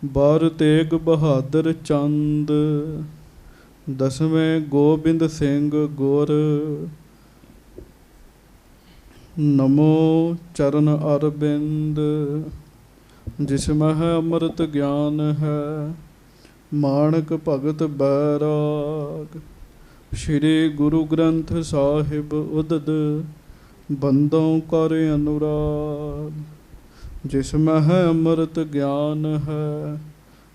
ਬਾਰ ਤੇਗ ਬਹਾਦਰ ਚੰਦ, ਦਸਵੇਂ ਗੋਬਿੰਦ ਸਿੰਘ ਗੁਰ। ਨਮੋ ਚਰਨ ਅਰਬਿੰਦ, ਜਿਸ ਮਹਿ ਅੰਮ੍ਰਿਤ ਗਿਆਨ ਹੈ, ਮਾਣਕ ਭਗਤ ਬੈਰਾਗ। ਸ਼੍ਰੀ ਗੁਰੂ ਗ੍ਰੰਥ ਸਾਹਿਬ ਉਦਦ, ਬੰਦੋਂ ਕਰ ਅਨੁਰਾਗ। ਜਿਸ ਮਹਿ ਅੰਮ੍ਰਿਤ ਗਿਆਨ ਹੈ,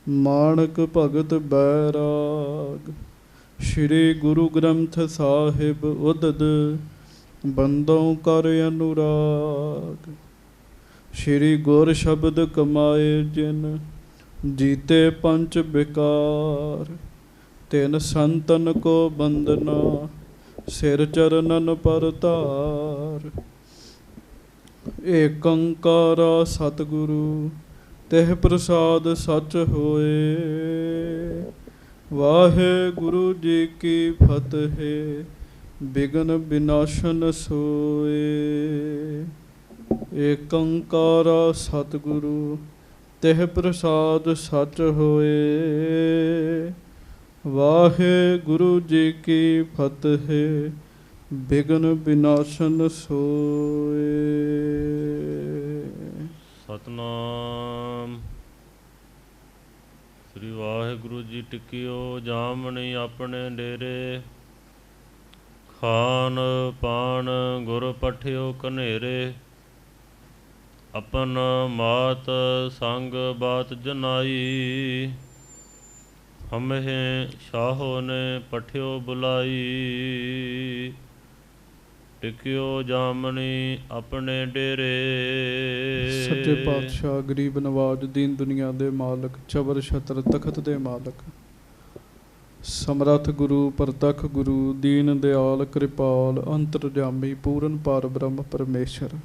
ਮਾਣਕ ਭਗਤ ਬੈਰਾਗ। ਸ਼੍ਰੀ ਗੁਰੂ ਗ੍ਰੰਥ ਸਾਹਿਬ ਉਦਦ, ਬੰਦੋਂ ਕਰ ਅਨੁਰਾਗ। ਸ਼੍ਰੀ ਗੁਰ ਸ਼ਬਦ ਕਮਾਏ ਜਿਨ, ਜੀਤੇ ਪੰਚ ਬਿਕਾਰ। ਤਿਨ ਸੰਤਨ ਕੋ ਬੰਦਨਾ, ਸਿਰ ਚਰਨਨ ਪਰ ਧਾਰ। ਏਕ ਓੰਕਾਰਾ ਸਤਿਗੁਰੂ, ਤਿਹ ਪ੍ਰਸਾਦ ਸਚ ਹੋਏ। ਵਾਹਿਗੁਰੂ ਜੀ ਕੀ ਫਤਿਹ, ਬਿਘਨ ਬਿਨਾਸ਼ਨ ਸੋਏ। ਏਕ ਓੰਕਾਰਾ ਸਤਿਗੁਰੂ, ਤਿਹ ਪ੍ਰਸਾਦ ਸਚ ਹੋਏ। ਵਾਹਿਗੁਰੂ ਜੀ ਕੀ ਫਤਿਹ, ਬਿਘਨ ਬਿਨਾਸ਼ਨ ਸੋਏ। ਸਤਨਾਮ ਸ੍ਰੀ ਵਾਹਿਗੁਰੂ ਜੀ। ਟਿਕਿਓ ਜਾਮਣੀ ਆਪਣੇ ਡੇਰੇ, ਖਾਨ ਪਾਨ ਗੁਰ ਪਠਿਓ ਕਨੇਰੇ। ਆਪਨ ਮਾਤ ਸੰਗ ਬਾਤ ਜਨਾਈ, ਹਮਹਿ ਸ਼ਾਹੋ ਨੇ ਪਠਿਓ ਬੁਲਾਈ। ਟਿਕਿਓ ਜਾਮਣੀ ਆਪਣੇ ਡੇਰੇ। ਸੱਚੇ ਪਾਤਸ਼ਾਹ ਗਰੀਬ ਨਵਾਜ, ਦੀਨ ਦੁਨੀਆ ਦੇ ਮਾਲਕ, ਚਬਰ ਛਤਰ ਤਖਤ ਦੇ ਮਾਲਕ, ਸਮਰੱਥ ਗੁਰੂ ਪ੍ਰਤੱਖ ਗੁਰੂ, ਦੀਨ ਦਿਆਲ ਕਿਰਪਾਲ ਅੰਤਰਜਾਮੀ ਪੂਰਨ ਪਾਰ ਬ੍ਰਹਮ ਪਰਮੇਸ਼ਰ।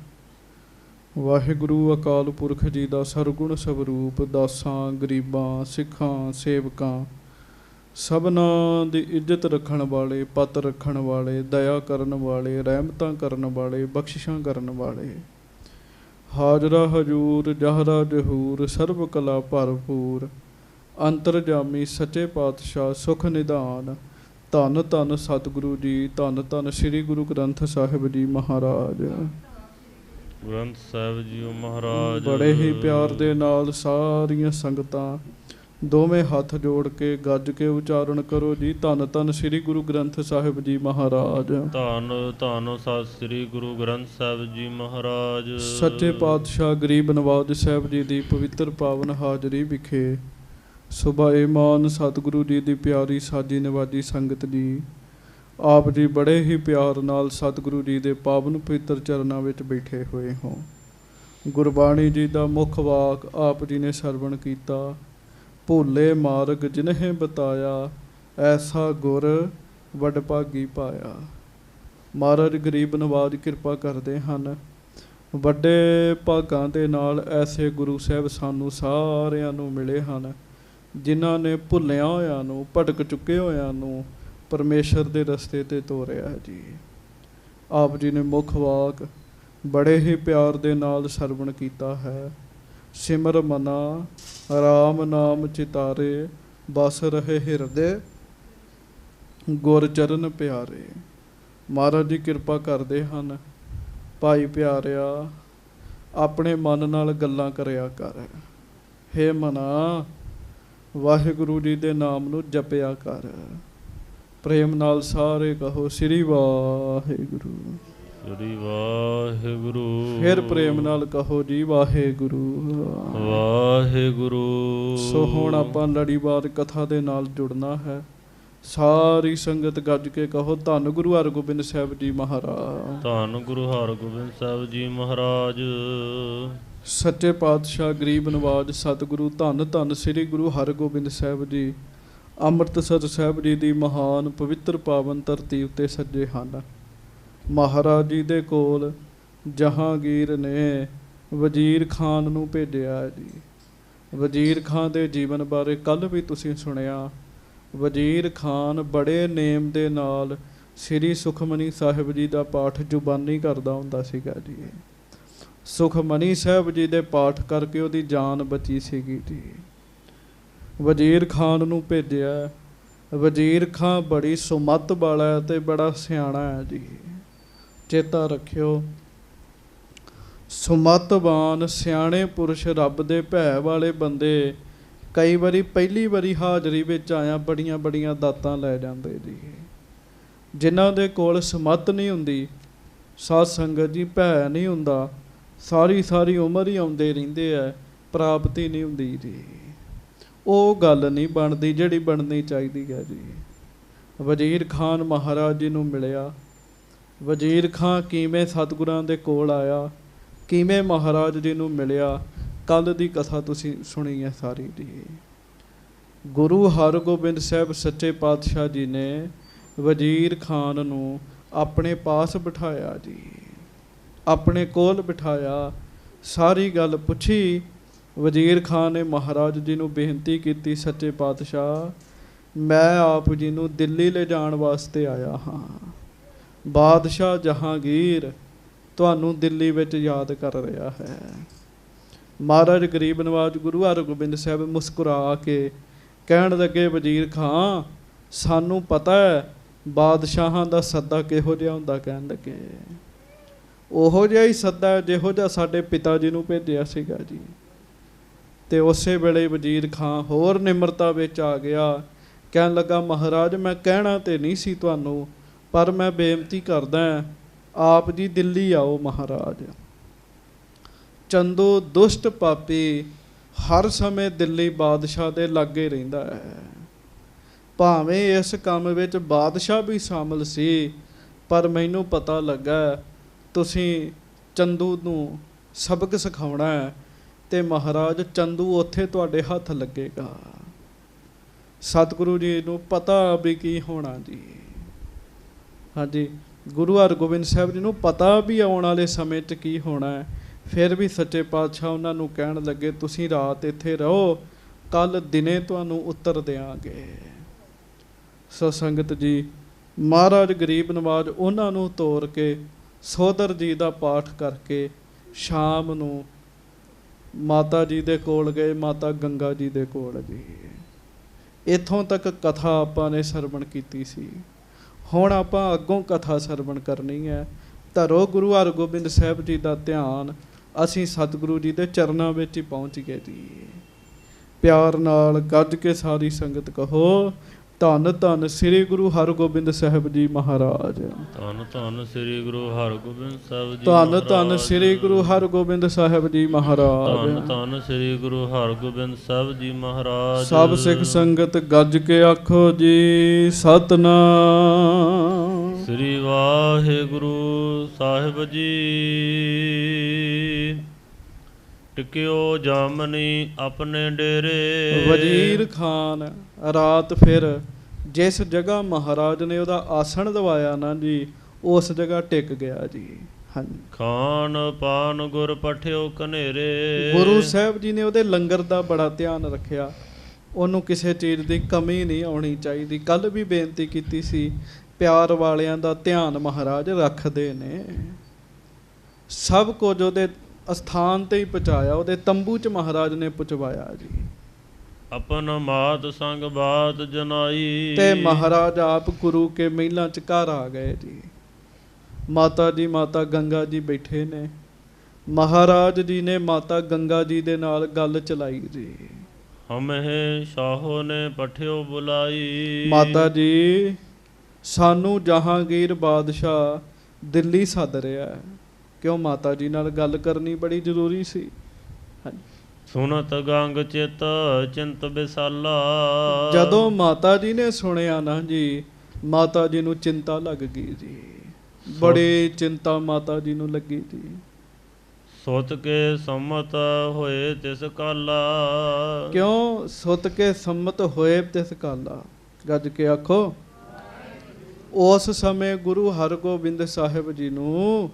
ਵਾਹਿਗੁਰੂ ਅਕਾਲ ਪੁਰਖ ਜੀ ਦਾ ਸਰਗੁਣ ਸਵਰੂਪ, ਦਾਸਾਂ ਗਰੀਬਾਂ ਸਿੱਖਾਂ ਸੇਵਕਾਂ ਸਭਨਾਂ ਦੀ ਇੱਜ਼ਤ ਰੱਖਣ ਵਾਲੇ, ਪਤ ਰੱਖਣ ਵਾਲੇ, ਦਇਆ ਕਰਨ ਵਾਲੇ, ਰਹਿਮਤਾਂ ਕਰਨ ਵਾਲੇ, ਬਖਸ਼ਿਸ਼ਾਂ ਕਰਨ ਵਾਲੇ, ਹਾਜ਼ਰਾ ਹਜੂਰ ਜਹਰਾ ਜਹੂਰ, ਸਰਬ ਕਲਾ ਭਰਪੂਰ ਅੰਤਰਜਾਮੀ ਸੱਚੇ ਪਾਤਸ਼ਾਹ ਸੁਖ ਨਿਧਾਨ। ਧੰਨ ਧੰਨ ਸਤਿਗੁਰੂ ਜੀ, ਧੰਨ ਧੰਨ ਸ੍ਰੀ ਗੁਰੂ ਗ੍ਰੰਥ ਸਾਹਿਬ ਜੀ ਮਹਾਰਾਜ। ਗ੍ਰੰਥ ਸਾਹਿਬ ਜੀਓ ਮਹਾਰਾਜ। ਬੜੇ ਹੀ ਪਿਆਰ ਦੇ ਨਾਲ ਸਾਰੀਆਂ ਸੰਗਤਾਂ ਦੋਵੇਂ ਹੱਥ ਜੋੜ ਕੇ ਗੱਜ ਕੇ ਉਚਾਰਨ ਕਰੋ ਜੀ, ਧੰਨ ਧੰਨ ਸ੍ਰੀ ਗੁਰੂ ਗ੍ਰੰਥ ਸਾਹਿਬ ਜੀ ਮਹਾਰਾਜ। ਧੰਨ ਧੰਨ ਸਤਿ ਸ੍ਰੀ ਗੁਰੂ ਗ੍ਰੰਥ ਸਾਹਿਬ ਜੀ ਮਹਾਰਾਜ। ਸੱਚੇ ਪਾਤਸ਼ਾਹ ਗਰੀਬ ਨਵਾਜ ਸਾਹਿਬ ਜੀ ਦੀ ਪਵਿੱਤਰ ਪਾਵਨ ਹਾਜ਼ਰੀ ਵਿਖੇ ਸੁਭਾਏਮਾਨ ਸਤਿਗੁਰੂ ਜੀ ਦੀ ਪਿਆਰੀ ਸਾਜੀ ਨਿਵਾਜੀ ਸੰਗਤ ਜੀ, ਆਪ ਜੀ ਬੜੇ ਹੀ ਪਿਆਰ ਨਾਲ ਸਤਿਗੁਰੂ ਜੀ ਦੇ ਪਾਵਨ ਪਵਿੱਤਰ ਚਰਨਾਂ ਵਿੱਚ ਬੈਠੇ ਹੋਏ ਹੋ। ਗੁਰਬਾਣੀ ਜੀ ਦਾ ਮੁੱਖ ਵਾਕ ਆਪ ਜੀ ਨੇ ਸਰਵਣ ਕੀਤਾ। ਭੋਲੇ ਮਾਰਗ ਜਿਨਹਿ ਬਤਾਇਆ, ਐਸਾ ਗੁਰ ਵਡਭਾਗੀ ਪਾਇਆ। ਮਹਾਰਾਜ ਗਰੀਬ ਨਵਾਜ ਕਿਰਪਾ ਕਰਦੇ ਹਨ। ਵੱਡੇ ਭਾਗਾਂ ਦੇ ਨਾਲ ਐਸੇ ਗੁਰੂ ਸਾਹਿਬ ਸਾਨੂੰ ਸਾਰਿਆਂ ਨੂੰ ਮਿਲੇ ਹਨ, ਜਿਨ੍ਹਾਂ ਨੇ ਭੁੱਲਿਆਂ ਹੋਇਆਂ ਨੂੰ, ਭਟਕ ਚੁੱਕੇ ਹੋਇਆਂ ਨੂੰ ਪਰਮੇਸ਼ਰ ਦੇ ਰਸਤੇ 'ਤੇ ਤੋਰਿਆ ਜੀ। ਆਪ ਜੀ ਨੇ ਮੁੱਖ ਵਾਕ ਬੜੇ ਹੀ ਪਿਆਰ ਦੇ ਨਾਲ ਸਰਵਣ ਕੀਤਾ ਹੈ। ਸਿਮਰ ਮਨਾ ਰਾਮ ਨਾਮ ਚਿਤਾਰੇ, ਬਸ ਰਹੇ ਹਿਰਦੇ ਗੁਰ ਚਰਨ ਪਿਆਰੇ। ਮਹਾਰਾਜ ਜੀ ਕਿਰਪਾ ਕਰਦੇ ਹਨ। ਭਾਈ ਪਿਆਰਿਆ, ਆਪਣੇ ਮਨ ਨਾਲ ਗੱਲਾਂ ਕਰਿਆ ਕਰ। ਹੇ ਮਨਾ, ਵਾਹਿਗੁਰੂ ਜੀ ਦੇ ਨਾਮ ਨੂੰ ਜਪਿਆ ਕਰ। ਪ੍ਰੇਮ ਨਾਲ ਸਾਰੇ ਕਹੋ ਸ੍ਰੀ ਵਾਹਿਗੁਰੂ, ਸ੍ਰੀ ਵਾਹਿਗੁਰੂ। ਫਿਰ ਪ੍ਰੇਮ ਨਾਲ ਕਹੋ ਜੀ ਵਾਹਿਗੁਰੂ, ਵਾਹਿਗੁਰੂ। ਸੋ ਹੁਣ ਆਪਾਂ ਲੜੀਵਾਰ ਕਥਾ ਦੇ ਨਾਲ ਜੁੜਨਾ ਹੈ। ਸਾਰੀ ਸੰਗਤ ਗੱਜ ਕੇ ਕਹੋ ਧੰਨ ਗੁਰੂ ਹਰਗੋਬਿੰਦ ਸਾਹਿਬ ਜੀ ਮਹਾਰਾਜ। ਧੰਨ ਗੁਰੂ ਹਰਗੋਬਿੰਦ ਸਾਹਿਬ ਜੀ ਮਹਾਰਾਜ। ਸੱਚੇ ਪਾਤਸ਼ਾਹ ਗਰੀਬ ਨਵਾਜ ਸਤਿਗੁਰੂ ਧੰਨ ਧੰਨ ਸ੍ਰੀ ਗੁਰੂ ਹਰਗੋਬਿੰਦ ਸਾਹਿਬ ਜੀ ਅੰਮ੍ਰਿਤਸਰ ਸਾਹਿਬ ਜੀ ਦੀ ਮਹਾਨ ਪਵਿੱਤਰ ਪਾਵਨ ਧਰਤੀ ਉੱਤੇ ਸੱਜੇ ਹਨ। ਮਹਾਰਾਜ ਜੀ ਦੇ ਕੋਲ ਜਹਾਂਗੀਰ ਨੇ ਵਜ਼ੀਰ ਖਾਨ ਨੂੰ ਭੇਜਿਆ ਜੀ। ਵਜ਼ੀਰ ਖਾਨ ਦੇ ਜੀਵਨ ਬਾਰੇ ਕੱਲ੍ਹ ਵੀ ਤੁਸੀਂ ਸੁਣਿਆ। ਵਜ਼ੀਰ ਖਾਨ ਬੜੇ ਨੇਮ ਦੇ ਨਾਲ ਸ੍ਰੀ ਸੁਖਮਨੀ ਸਾਹਿਬ ਜੀ ਦਾ ਪਾਠ ਜ਼ੁਬਾਨੀ ਕਰਦਾ ਹੁੰਦਾ ਸੀਗਾ ਜੀ। ਸੁਖਮਨੀ ਸਾਹਿਬ ਜੀ ਦੇ ਪਾਠ ਕਰਕੇ ਉਹਦੀ ਜਾਨ ਬਚੀ ਸੀਗੀ ਜੀ। ਵਜ਼ੀਰ ਖਾਨ ਨੂੰ ਭੇਜਿਆ। ਵਜ਼ੀਰ ਖਾਨ ਬੜੀ ਸੁਮੱਤ ਵਾਲਾ ਹੈ ਤੇ ਬੜਾ ਸਿਆਣਾ ਹੈ ਜੀ। ਚੇਤਾ ਰੱਖਿਓ, ਸੁਮੱਤਵਾਨ ਸਿਆਣੇ ਪੁਰਸ਼, ਰੱਬ ਦੇ ਭੈ ਵਾਲੇ ਬੰਦੇ ਕਈ ਵਾਰੀ ਪਹਿਲੀ ਵਾਰੀ ਹਾਜ਼ਰੀ ਵਿੱਚ ਆਇਆ ਬੜੀਆਂ ਬੜੀਆਂ ਦਾਤਾਂ ਲੈ ਜਾਂਦੇ ਜੀ। ਜਿਨ੍ਹਾਂ ਦੇ ਕੋਲ ਸਮੱਤ ਨਹੀਂ ਹੁੰਦੀ, ਸਾਧ ਸੰਗਤ ਜੀ, ਭੈ ਨਹੀਂ ਹੁੰਦਾ, ਸਾਰੀ ਸਾਰੀ ਉਮਰ ਹੀ ਆਉਂਦੇ ਰਹਿੰਦੇ ਆ, ਪ੍ਰਾਪਤੀ ਨਹੀਂ ਹੁੰਦੀ ਜੀ। ਉਹ ਗੱਲ ਨਹੀਂ ਬਣਦੀ ਜਿਹੜੀ ਬਣਨੀ ਚਾਹੀਦੀ ਹੈ ਜੀ। ਵਜ਼ੀਰ ਖਾਨ ਮਹਾਰਾਜ ਜੀ ਨੂੰ ਮਿਲਿਆ। ਵਜ਼ੀਰ ਖਾਨ ਕਿਵੇਂ ਸਤਿਗੁਰਾਂ ਦੇ ਕੋਲ ਆਇਆ, ਕਿਵੇਂ ਮਹਾਰਾਜ ਜੀ ਨੂੰ ਮਿਲਿਆ, ਕੱਲ੍ਹ ਦੀ ਕਥਾ ਤੁਸੀਂ ਸੁਣੀ ਹੈ ਸਾਰੀ ਜੀ। ਗੁਰੂ ਹਰਗੋਬਿੰਦ ਸਾਹਿਬ ਸੱਚੇ ਪਾਤਸ਼ਾਹ ਜੀ ਨੇ ਵਜ਼ੀਰ ਖਾਨ ਨੂੰ ਆਪਣੇ ਪਾਸ ਬਿਠਾਇਆ ਜੀ, ਆਪਣੇ ਕੋਲ ਬਿਠਾਇਆ, ਸਾਰੀ ਗੱਲ ਪੁੱਛੀ। ਵਜ਼ੀਰ ਖਾਨ ਨੇ ਮਹਾਰਾਜ ਜੀ ਨੂੰ ਬੇਨਤੀ ਕੀਤੀ, ਸੱਚੇ ਪਾਤਸ਼ਾਹ, ਮੈਂ ਆਪ ਜੀ ਨੂੰ ਦਿੱਲੀ ਲੈ ਜਾਣ ਵਾਸਤੇ ਆਇਆ ਹਾਂ। ਬਾਦਸ਼ਾਹ ਜਹਾਂਗੀਰ ਤੁਹਾਨੂੰ ਦਿੱਲੀ ਵਿੱਚ ਯਾਦ ਕਰ ਰਿਹਾ ਹੈ। ਮਹਾਰਾਜ ਗਰੀਬ ਨਵਾਜ ਗੁਰੂ ਹਰਗੋਬਿੰਦ ਸਾਹਿਬ ਮੁਸਕਰਾ ਕੇ ਕਹਿਣ ਲੱਗੇ, ਵਜ਼ੀਰ ਖਾਨ, ਸਾਨੂੰ ਪਤਾ ਹੈ ਬਾਦਸ਼ਾਹਾਂ ਦਾ ਸੱਦਾ ਕਿਹੋ ਜਿਹਾ ਹੁੰਦਾ। ਕਹਿਣ ਲੱਗੇ, ਉਹੋ ਜਿਹਾ ਹੀ ਸੱਦਾ ਜਿਹੋ ਜਿਹਾ ਸਾਡੇ ਪਿਤਾ ਜੀ ਨੂੰ ਭੇਜਿਆ ਸੀਗਾ ਜੀ। ਤੇ ਉਸੇ ਵੇਲੇ ਵਜ਼ੀਰ ਖਾਨ ਹੋਰ ਨਿਮਰਤਾ ਵਿੱਚ ਆ ਗਿਆ। ਕਹਿਣ ਲੱਗਾ, ਮਹਾਰਾਜ, ਮੈਂ ਕਹਿਣਾ ਤੇ ਨਹੀਂ ਸੀ ਤੁਹਾਨੂੰ, ਪਰ ਮੈਂ ਬੇਨਤੀ ਕਰਦਾ, ਆਪ ਜੀ ਦਿੱਲੀ ਆਓ। ਮਹਾਰਾਜ, ਚੰਦੂ ਦੁਸ਼ਟ ਪਾਪੀ ਹਰ ਸਮੇਂ ਦਿੱਲੀ ਬਾਦਸ਼ਾਹ ਦੇ ਲਾਗੇ ਰਹਿੰਦਾ ਹੈ। ਭਾਵੇਂ ਇਸ ਕੰਮ ਵਿੱਚ ਬਾਦਸ਼ਾਹ ਵੀ ਸ਼ਾਮਲ ਸੀ, ਪਰ ਮੈਨੂੰ ਪਤਾ ਲੱਗਾ ਤੁਸੀਂ ਚੰਦੂ ਨੂੰ ਸਬਕ ਸਿਖਾਉਣਾ ਹੈ, ਤੇ ਮਹਾਰਾਜ ਚੰਦੂ ਉੱਥੇ ਤੁਹਾਡੇ ਹੱਥ ਲੱਗੇਗਾ। ਸਤਿਗੁਰੂ ਜੀ ਨੂੰ ਪਤਾ ਵੀ ਕੀ ਹੋਣਾ ਜੀ। ਹਾਂਜੀ, ਗੁਰੂ ਹਰਗੋਬਿੰਦ ਸਾਹਿਬ ਜੀ ਨੂੰ ਪਤਾ ਵੀ ਆਉਣ ਵਾਲੇ ਸਮੇਂ 'ਚ ਕੀ ਹੋਣਾ ਹੈ। ਫਿਰ ਵੀ ਸੱਚੇ ਪਾਤਸ਼ਾਹ ਉਹਨਾਂ ਨੂੰ ਕਹਿਣ ਲੱਗੇ, ਤੁਸੀਂ ਰਾਤ ਇੱਥੇ ਰਹੋ, ਕੱਲ੍ਹ ਦਿਨੇ ਤੁਹਾਨੂੰ ਉੱਤਰ ਦਿਆਂਗੇ। ਸੋ ਸੰਗਤ ਜੀ, ਮਹਾਰਾਜ ਗਰੀਬ ਨਵਾਜ ਉਹਨਾਂ ਨੂੰ ਤੋਰ ਕੇ ਸੋਦਰ ਜੀ ਦਾ ਪਾਠ ਕਰਕੇ ਸ਼ਾਮ ਨੂੰ ਮਾਤਾ ਜੀ ਦੇ ਕੋਲ ਗਏ, ਮਾਤਾ ਗੰਗਾ ਜੀ ਦੇ ਕੋਲ ਜੀ। ਇੱਥੋਂ ਤੱਕ ਕਥਾ ਆਪਾਂ ਨੇ ਸਰਵਣ ਕੀਤੀ ਸੀ। ਹੁਣ ਆਪਾਂ ਅੱਗੋਂ ਕਥਾ ਸਰਵਣ ਕਰਨੀ ਹੈ। ਧਰੋ ਗੁਰੂ ਹਰਗੋਬਿੰਦ ਸਾਹਿਬ ਜੀ ਦਾ ਧਿਆਨ, ਅਸੀਂ ਸਤਿਗੁਰੂ ਜੀ ਦੇ ਚਰਨਾਂ ਵਿੱਚ ਹੀ ਪਹੁੰਚ ਗਏ ਜੀ। ਪਿਆਰ ਨਾਲ ਗੱਜ ਕੇ ਸਾਰੀ ਸੰਗਤ ਕਹੋ, ਧੰਨ ਧੰਨ ਸ੍ਰੀ ਗੁਰੂ ਹਰਗੋਬਿੰਦ ਸਾਹਿਬ ਜੀ ਮਹਾਰਾਜ। ਧੰਨ ਧੰਨ ਸ੍ਰੀ ਗੁਰੂ ਹਰਗੋਬਿੰਦ ਸਾਹਿਬ ਜੀ। ਧੰਨ ਧੰਨ ਸ੍ਰੀ ਗੁਰੂ ਹਰਗੋਬਿੰਦ ਸਾਹਿਬ ਜੀ ਮਹਾਰਾਜ। ਧੰਨ ਧੰਨ ਸ੍ਰੀ ਗੁਰੂ ਹਰਗੋਬਿੰਦ ਸਾਹਿਬ ਜੀ ਮਹਾਰਾਜ। ਸਭ ਸਿੱਖ ਸੰਗਤ ਗੱਜ ਕੇ ਆਖੋ ਜੀ, ਸਤਿਨਾਮ ਸ੍ਰੀ ਵਾਹਿਗੁਰੂ ਸਾਹਿਬ ਜੀ। ਟਿਕਿਓ ਜਾਮਨੀ ਆਪਣੇ ਡੇਰੇ। ਵਜ਼ੀਰ ਖਾਨ ਰਾਤ ਫਿਰ ਜਿਸ ਜਗ੍ਹਾ ਮਹਾਰਾਜ ਨੇ ਉਹਦਾ ਆਸਣ ਦਵਾਇਆ ਨਾ ਜੀ, ਉਸ ਜਗ੍ਹਾ ਟਿਕ ਗਿਆ ਜੀ। ਹਾਂਜੀ, ਖਾਨ ਪਾਨ ਗੁਰ ਪਠਿਓ ਕਨੇਰੇ। ਗੁਰੂ ਸਾਹਿਬ ਜੀ ਨੇ ਉਹਦੇ ਲੰਗਰ ਦਾ ਬੜਾ ਧਿਆਨ ਰੱਖਿਆ, ਉਹਨੂੰ ਕਿਸੇ ਚੀਜ਼ ਦੀ ਕਮੀ ਨਹੀਂ ਆਉਣੀ ਚਾਹੀਦੀ। ਕੱਲ੍ਹ ਵੀ ਬੇਨਤੀ ਕੀਤੀ ਸੀ, ਪਿਆਰ ਵਾਲਿਆਂ ਦਾ ਧਿਆਨ ਮਹਾਰਾਜ ਰੱਖਦੇ ਨੇ। ਸਭ ਕੁਝ ਉਹਦੇ ਅਸਥਾਨ ਤੇ ਹੀ ਪਹੁੰਚਾਇਆ, ਉਹਦੇ ਤੰਬੂ 'ਚ ਮਹਾਰਾਜ ਨੇ ਪਹੁੰਚਵਾਇਆ ਜੀ। ਆਪਨ ਮਾਤ ਸੰਗ ਬਾਤ ਜਨਾਈ। ਤੇ ਮਹਾਰਾਜ ਆਪ ਗੁਰੂ ਕੇ ਮਹਿਲਾਂ 'ਚ ਘਰ ਆ ਗਏ ਜੀ। ਮਾਤਾ ਜੀ, ਮਾਤਾ ਗੰਗਾ ਜੀ ਬੈਠੇ ਨੇ। ਮਹਾਰਾਜ ਜੀ ਨੇ ਮਾਤਾ ਗੰਗਾ ਜੀ ਦੇ ਨਾਲ ਗੱਲ ਚਲਾਈ ਜੀ। ਹਮਹਿ ਸ਼ਾਹੋ ਨੇ ਪਠਿਓ ਬੁਲਾਈ। ਮਾਤਾ ਜੀ, ਸਾਨੂੰ ਜਹਾਂਗੀਰ ਬਾਦਸ਼ਾਹ ਦਿੱਲੀ ਸੱਦ ਰਿਹਾ ਹੈ। ਕਿਉਂ? ਮਾਤਾ ਜੀ ਨਾਲ ਗੱਲ ਕਰਨੀ ਬੜੀ ਜ਼ਰੂਰੀ ਸੀ। ਹਾਂਜੀ, ਸੁਨਤ ਗੰਗ ਚਿਤ ਚਿੰਤ ਬਿਸਾਲਾ। ਜਦੋਂ ਮਾਤਾ ਜੀ ਨੇ ਸੁਣਿਆ ਨਾ ਜੀ, ਮਾਤਾ ਜੀ ਨੂੰ ਚਿੰਤਾ ਲੱਗ ਗਈ ਜੀ। ਬੜੀ ਚਿੰਤਾ ਮਾਤਾ ਜੀ ਨੂੰ ਲੱਗੀ ਜੀ। ਸੁਤ ਕੇ ਸੰਮਤ ਹੋਏ ਤਿਸ ਕਾਲਾ। ਕਿਉਂ? ਸੁਤ ਕੇ ਸੰਮਤ ਹੋਏ ਤਿਸ ਕਾਲਾ। ਗੱਜ ਕੇ ਆਖੋ। ਉਸ ਸਮੇਂ ਗੁਰੂ ਹਰਗੋਬਿੰਦ ਸਾਹਿਬ ਜੀ ਨੂੰ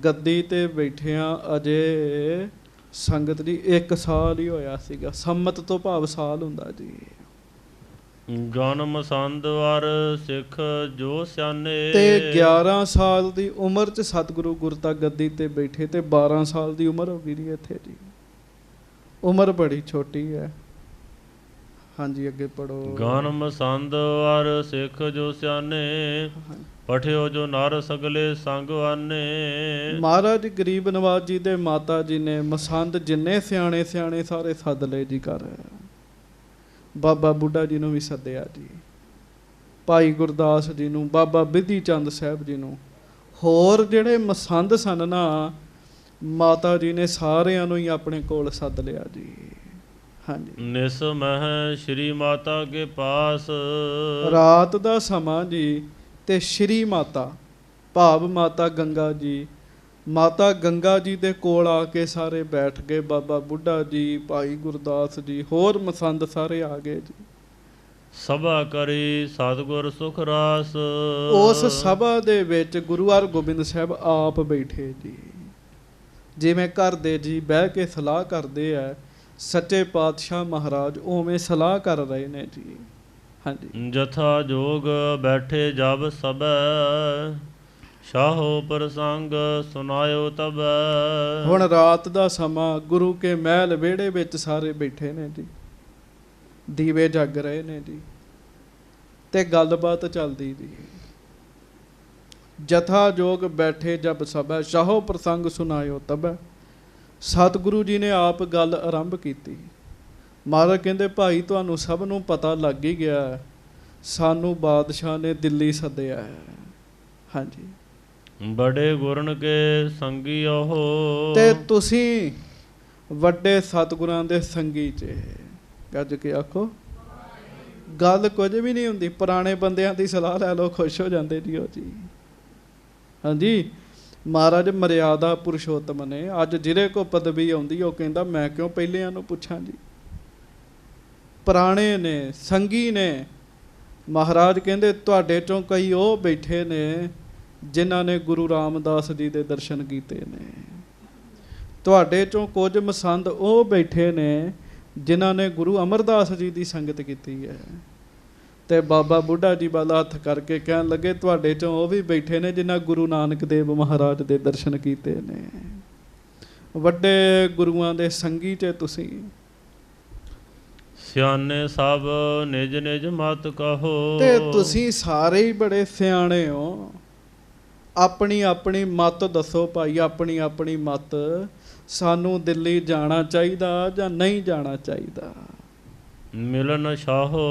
ਗੱਦੀ ਤੇ ਬੈਠਿਆਂ ਅਜੇ ਸੰਗਤ ਜੀ 1 ਸਾਲ ਹੀ ਹੋਇਆ ਸੀਗਾ। ਸੰਮਤ ਤੋਂ ਭਾਵ ਸਾਲ ਹੁੰਦਾ ਜੀ। ਜਨਮ ਸੰਧ ਵਰ ਸਿੱਖ ਜੋ ਸਿਆਣੇ। ਤੇ 11 ਸਾਲ ਦੀ ਉਮਰ 'ਚ ਸਤਿਗੁਰੂ ਗੁਰਤਾ ਗੱਦੀ ਤੇ ਬੈਠੇ ਤੇ 12 ਸਾਲ ਦੀ ਉਮਰ ਹੋ ਗਈ ਜੀ ਇੱਥੇ ਜੀ। ਉਮਰ ਬੜੀ ਛੋਟੀ ਹੈ। ਹਾਂਜੀ ਅੱਗੇ ਪੜੋ। ਜਨਮ ਸੰਧ ਵਰ ਸਿੱਖ ਜੋ ਸਿਆਣੇ। ਪਠਿਓ ਜੋ ਨਰ ਸਗਲੇ ਸੰਗ ਆਨੇ। ਮਹਾਰਾਜ ਗਰੀਬ ਨਵਾਜ ਜੀ ਦੇ ਮਾਤਾ ਜੀ ਨੇ ਮਸੰਦ ਜਿੰਨੇ ਸਿਆਣੇ ਸਿਆਣੇ ਸਾਰੇ ਸੱਦ ਲਏ ਜੀ ਘਰ। ਬਾਬਾ ਬੁੱਢਾ ਜੀ ਨੂੰ ਵੀ ਸੱਦਿਆ ਜੀ, ਭਾਈ ਗੁਰਦਾਸ ਜੀ ਨੂੰ, ਬਾਬਾ ਬਿਧੀ ਚੰਦ ਸਾਹਿਬ ਜੀ ਨੂੰ, ਹੋਰ ਜਿਹੜੇ ਮਸੰਦ ਸਨ ਨਾ, ਮਾਤਾ ਜੀ ਨੇ ਸਾਰਿਆਂ ਨੂੰ ਹੀ ਆਪਣੇ ਕੋਲ ਸੱਦ ਲਿਆ ਜੀ। ਹਾਂਜੀ। ਨਿਸ ਮਹਿ ਸ਼੍ਰੀ ਮਾਤਾ ਕੇ ਪਾਸ। ਰਾਤ ਦਾ ਸਮਾਂ ਜੀ ਤੇ ਸ਼੍ਰੀ ਮਾਤਾ ਭਾਵ ਮਾਤਾ ਗੰਗਾ ਜੀ, ਮਾਤਾ ਗੰਗਾ ਜੀ ਦੇ ਕੋਲ ਆ ਕੇ ਸਾਰੇ ਬੈਠ ਗਏ। ਬਾਬਾ ਬੁੱਢਾ ਜੀ, ਭਾਈ ਗੁਰਦਾਸ ਜੀ, ਹੋਰ ਮਸੰਦ ਸਾਰੇ ਆ ਗਏ ਜੀ। ਸਭਾ ਕਰੀ ਸਤਿਗੁਰ ਸੁਖ ਰਾਸ। ਉਸ ਸਭਾ ਦੇ ਵਿੱਚ ਗੁਰੂ ਹਰਗੋਬਿੰਦ ਸਾਹਿਬ ਆਪ ਬੈਠੇ ਜੀ। ਜਿਵੇਂ ਘਰ ਦੇ ਜੀ ਬਹਿ ਕੇ ਸਲਾਹ ਕਰਦੇ ਆ, ਸੱਚੇ ਪਾਤਸ਼ਾਹ ਮਹਾਰਾਜ ਉਵੇਂ ਸਲਾਹ ਕਰ ਰਹੇ ਨੇ ਜੀ। ਹਾਂਜੀ। ਜਥਾ ਜੋਗ ਬੈਠੇ ਜਬ ਸਭੈ। ਸ਼ਾਹੋ ਪ੍ਰਸੰਗ ਸੁਨਾਇਓ ਤਬ। ਹੁਣ ਰਾਤ ਦਾ ਸਮਾਂ, ਗੁਰੂ ਕੇ ਮਹਿਲ ਵਿਹੜੇ ਵਿੱਚ ਸਾਰੇ ਬੈਠੇ ਨੇ ਜੀ, ਦੀਵੇ ਜਗ ਰਹੇ ਨੇ ਜੀ ਤੇ ਗੱਲਬਾਤ ਚੱਲਦੀ ਜੀ। ਜਥਾ ਜੋਗ ਬੈਠੇ ਜਬ ਸਭੈ। ਸ਼ਾਹੋ ਪ੍ਰਸੰਗ ਸੁਨਾਇਓ ਤਬ। ਸਤਿਗੁਰੂ ਜੀ ਨੇ ਆਪ ਗੱਲ ਆਰੰਭ ਕੀਤੀ। ਮਹਾਰਾਜ ਕਹਿੰਦੇ ਭਾਈ ਤੁਹਾਨੂੰ ਸਭ ਨੂੰ ਪਤਾ ਲੱਗ ਹੀ ਗਿਆ, ਸਾਨੂੰ ਬਾਦਸ਼ਾਹ ਨੇ ਦਿੱਲੀ ਸੱਦਿਆ ਹੈ। ਹਾਂਜੀ। ਬੜੇ ਗੁਰਨ ਕੇ ਸੰਗੀ ਉਹ। ਤੇ ਤੁਸੀਂ ਵੱਡੇ ਸਤਿਗੁਰਾਂ ਦੇ ਸੰਗੀ 'ਚ। ਗੱਜ ਕੇ ਆਖੋ। ਗੱਲ ਕੁਝ ਵੀ ਨਹੀਂ ਹੁੰਦੀ, ਪੁਰਾਣੇ ਬੰਦਿਆਂ ਦੀ ਸਲਾਹ ਲੈ ਲਓ, ਖੁਸ਼ ਹੋ ਜਾਂਦੇ ਜੀ ਉਹ ਜੀ। ਹਾਂਜੀ। ਮਹਾਰਾਜ ਮਰਿਆਦਾ ਪੁਰਸ਼ੋਤਮ ਨੇ। ਅੱਜ ਜਿਹਦੇ ਕੋ ਪਦਵੀ ਆਉਂਦੀ ਉਹ ਕਹਿੰਦਾ ਮੈਂ ਕਿਉਂ ਪਹਿਲਿਆਂ ਨੂੰ ਪੁੱਛਾਂ ਜੀ। ਪੁਰਾਣੇ ਨੇ, ਸੰਗੀ ਨੇ। ਮਹਾਰਾਜ ਕਹਿੰਦੇ ਤੁਹਾਡੇ ਚੋਂ ਕਈ ਉਹ ਬੈਠੇ ਨੇ ਜਿਨ੍ਹਾਂ ਨੇ ਗੁਰੂ ਰਾਮਦਾਸ ਜੀ ਦੇ ਦਰਸ਼ਨ ਕੀਤੇ ਨੇ। ਤੁਹਾਡੇ ਚੋਂ ਕੁਝ ਮਸੰਦ ਉਹ ਬੈਠੇ ਨੇ ਜਿਨ੍ਹਾਂ ਨੇ ਗੁਰੂ ਅਮਰਦਾਸ ਜੀ ਦੀ ਸੰਗਤ ਕੀਤੀ ਹੈ। ਤੇ ਬਾਬਾ ਬੁੱਢਾ ਜੀ ਵੱਲ ਹੱਥ ਕਰਕੇ ਕਹਿਣ ਲੱਗੇ ਤੁਹਾਡੇ ਚੋਂ ਉਹ ਵੀ ਬੈਠੇ ਨੇ ਜਿਨ੍ਹਾਂ ਗੁਰੂ ਨਾਨਕ ਦੇਵ ਮਹਾਰਾਜ ਦੇ ਦਰਸ਼ਨ ਕੀਤੇ ਨੇ। ਵੱਡੇ ਗੁਰੂਆਂ ਦੇ ਸੰਗੀ 'ਚ ਤੁਸੀਂ। ਸਿਆਣੇ ਸਭ ਨਿਜ ਨਿਜ ਮਤ ਕਹੋ। ਤੇ ਤੁਸੀਂ ਸਾਰੇ ਹੀ ਬੜੇ ਸਿਆਣੇ ਹੋ। ਆਪਣੀ ਆਪਣੀ ਮਤ ਦੱਸੋ ਭਾਈ, ਆਪਣੀ ਆਪਣੀ ਮਤ। ਸਾਨੂੰ ਦਿੱਲੀ ਜਾਣਾ ਚਾਹੀਦਾ ਜਾਂ ਨਹੀਂ ਜਾਣਾ ਚਾਹੀਦਾ? ਮਿਲਨ ਸ਼ਾਹੋ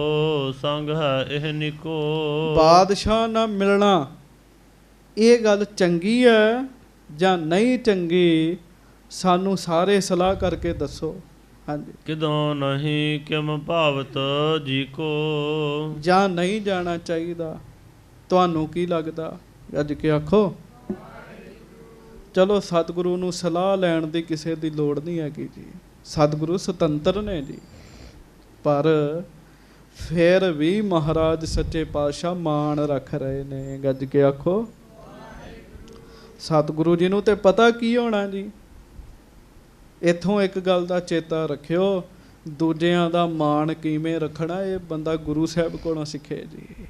ਸੰਗ ਹੈ ਇਹ ਨਿਕੋ। ਬਾਦਸ਼ਾਹ ਨਾਲ ਮਿਲਣਾ ਇਹ ਗੱਲ ਚੰਗੀ ਹੈ ਜਾਂ ਨਹੀਂ ਚੰਗੀ? ਸਾਨੂੰ ਸਾਰੇ ਸਲਾਹ ਕਰਕੇ ਦੱਸੋ। ਹਾਂਜੀ। ਕਿਦੋਂ ਨਹੀਂ ਕਿਮ ਭਾਵਤ ਜੀ ਕੋ। ਜਾਂ ਨਹੀਂ ਜਾਣਾ ਚਾਹੀਦਾ, ਤੁਹਾਨੂੰ ਕੀ ਲੱਗਦਾ? ਅੱਜ ਕੇ ਆਖੋ। ਚਲੋ ਸਤਿਗੁਰੂ ਨੂੰ ਸਲਾਹ ਲੈਣ ਦੀ ਕਿਸੇ ਦੀ ਲੋੜ ਨਹੀਂ ਹੈਗੀ ਜੀ। ਸਤਿਗੁਰੂ ਸੁਤੰਤਰ ਨੇ ਜੀ। ਪਰ ਫਿਰ ਵੀ ਮਹਾਰਾਜ ਸੱਚੇ ਪਾਤਸ਼ਾਹ ਮਾਣ ਰੱਖ ਰਹੇ ਨੇ। ਗੱਜ ਕੇ ਆਖੋ। ਸਤਿਗੁਰੂ ਜੀ ਨੂੰ ਤੇ ਪਤਾ ਕੀ ਹੋਣਾ ਜੀ। ਇੱਥੋਂ ਇੱਕ ਗੱਲ ਦਾ ਚੇਤਾ ਰੱਖਿਓ, ਦੂਜਿਆਂ ਦਾ ਮਾਣ ਕਿਵੇਂ ਰੱਖਣਾ ਇਹ ਬੰਦਾ ਗੁਰੂ ਸਾਹਿਬ ਕੋਲੋਂ ਸਿੱਖੇ ਜੀ।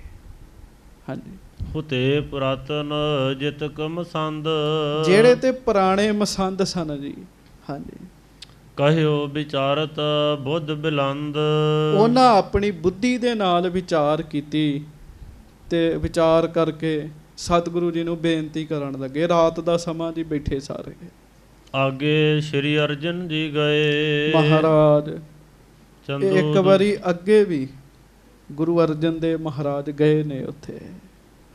ਹਾਂਜੀ। ਹੁਤੇ ਪੁਰਾਤਨ ਜਿਤਕ ਮਸੰਦ। ਜਿਹੜੇ ਤੇ ਪੁਰਾਣੇ ਮਸੰਦ ਸਨ ਜੀ। ਹਾਂਜੀ। ਕਹਿਓ ਵਿਚਾਰਤ ਬੁੱਧ ਬਿਲੰਦ। ਉਹਨਾਂ ਆਪਣੀ ਬੁੱਧੀ ਦੇ ਨਾਲ ਵਿਚਾਰ ਕੀਤੀ ਤੇ ਵਿਚਾਰ ਕਰਕੇ ਸਤਿਗੁਰੂ ਜੀ ਨੂੰ ਬੇਨਤੀ ਕਰਨ ਲੱਗੇ। ਰਾਤ ਦਾ ਸਮਾਂ ਜੀ ਬੈਠੇ ਸਾਰੇ। ਅੱਗੇ ਸ਼੍ਰੀ ਅਰਜਨ ਜੀ ਗਏ। ਮਹਾਰਾਜ ਚੰਦੂ ਇੱਕ ਵਾਰੀ ਅੱਗੇ ਵੀ ਗੁਰੂ ਅਰਜਨ ਦੇਵ ਮਹਾਰਾਜ ਗਏ ਨੇ ਉੱਥੇ।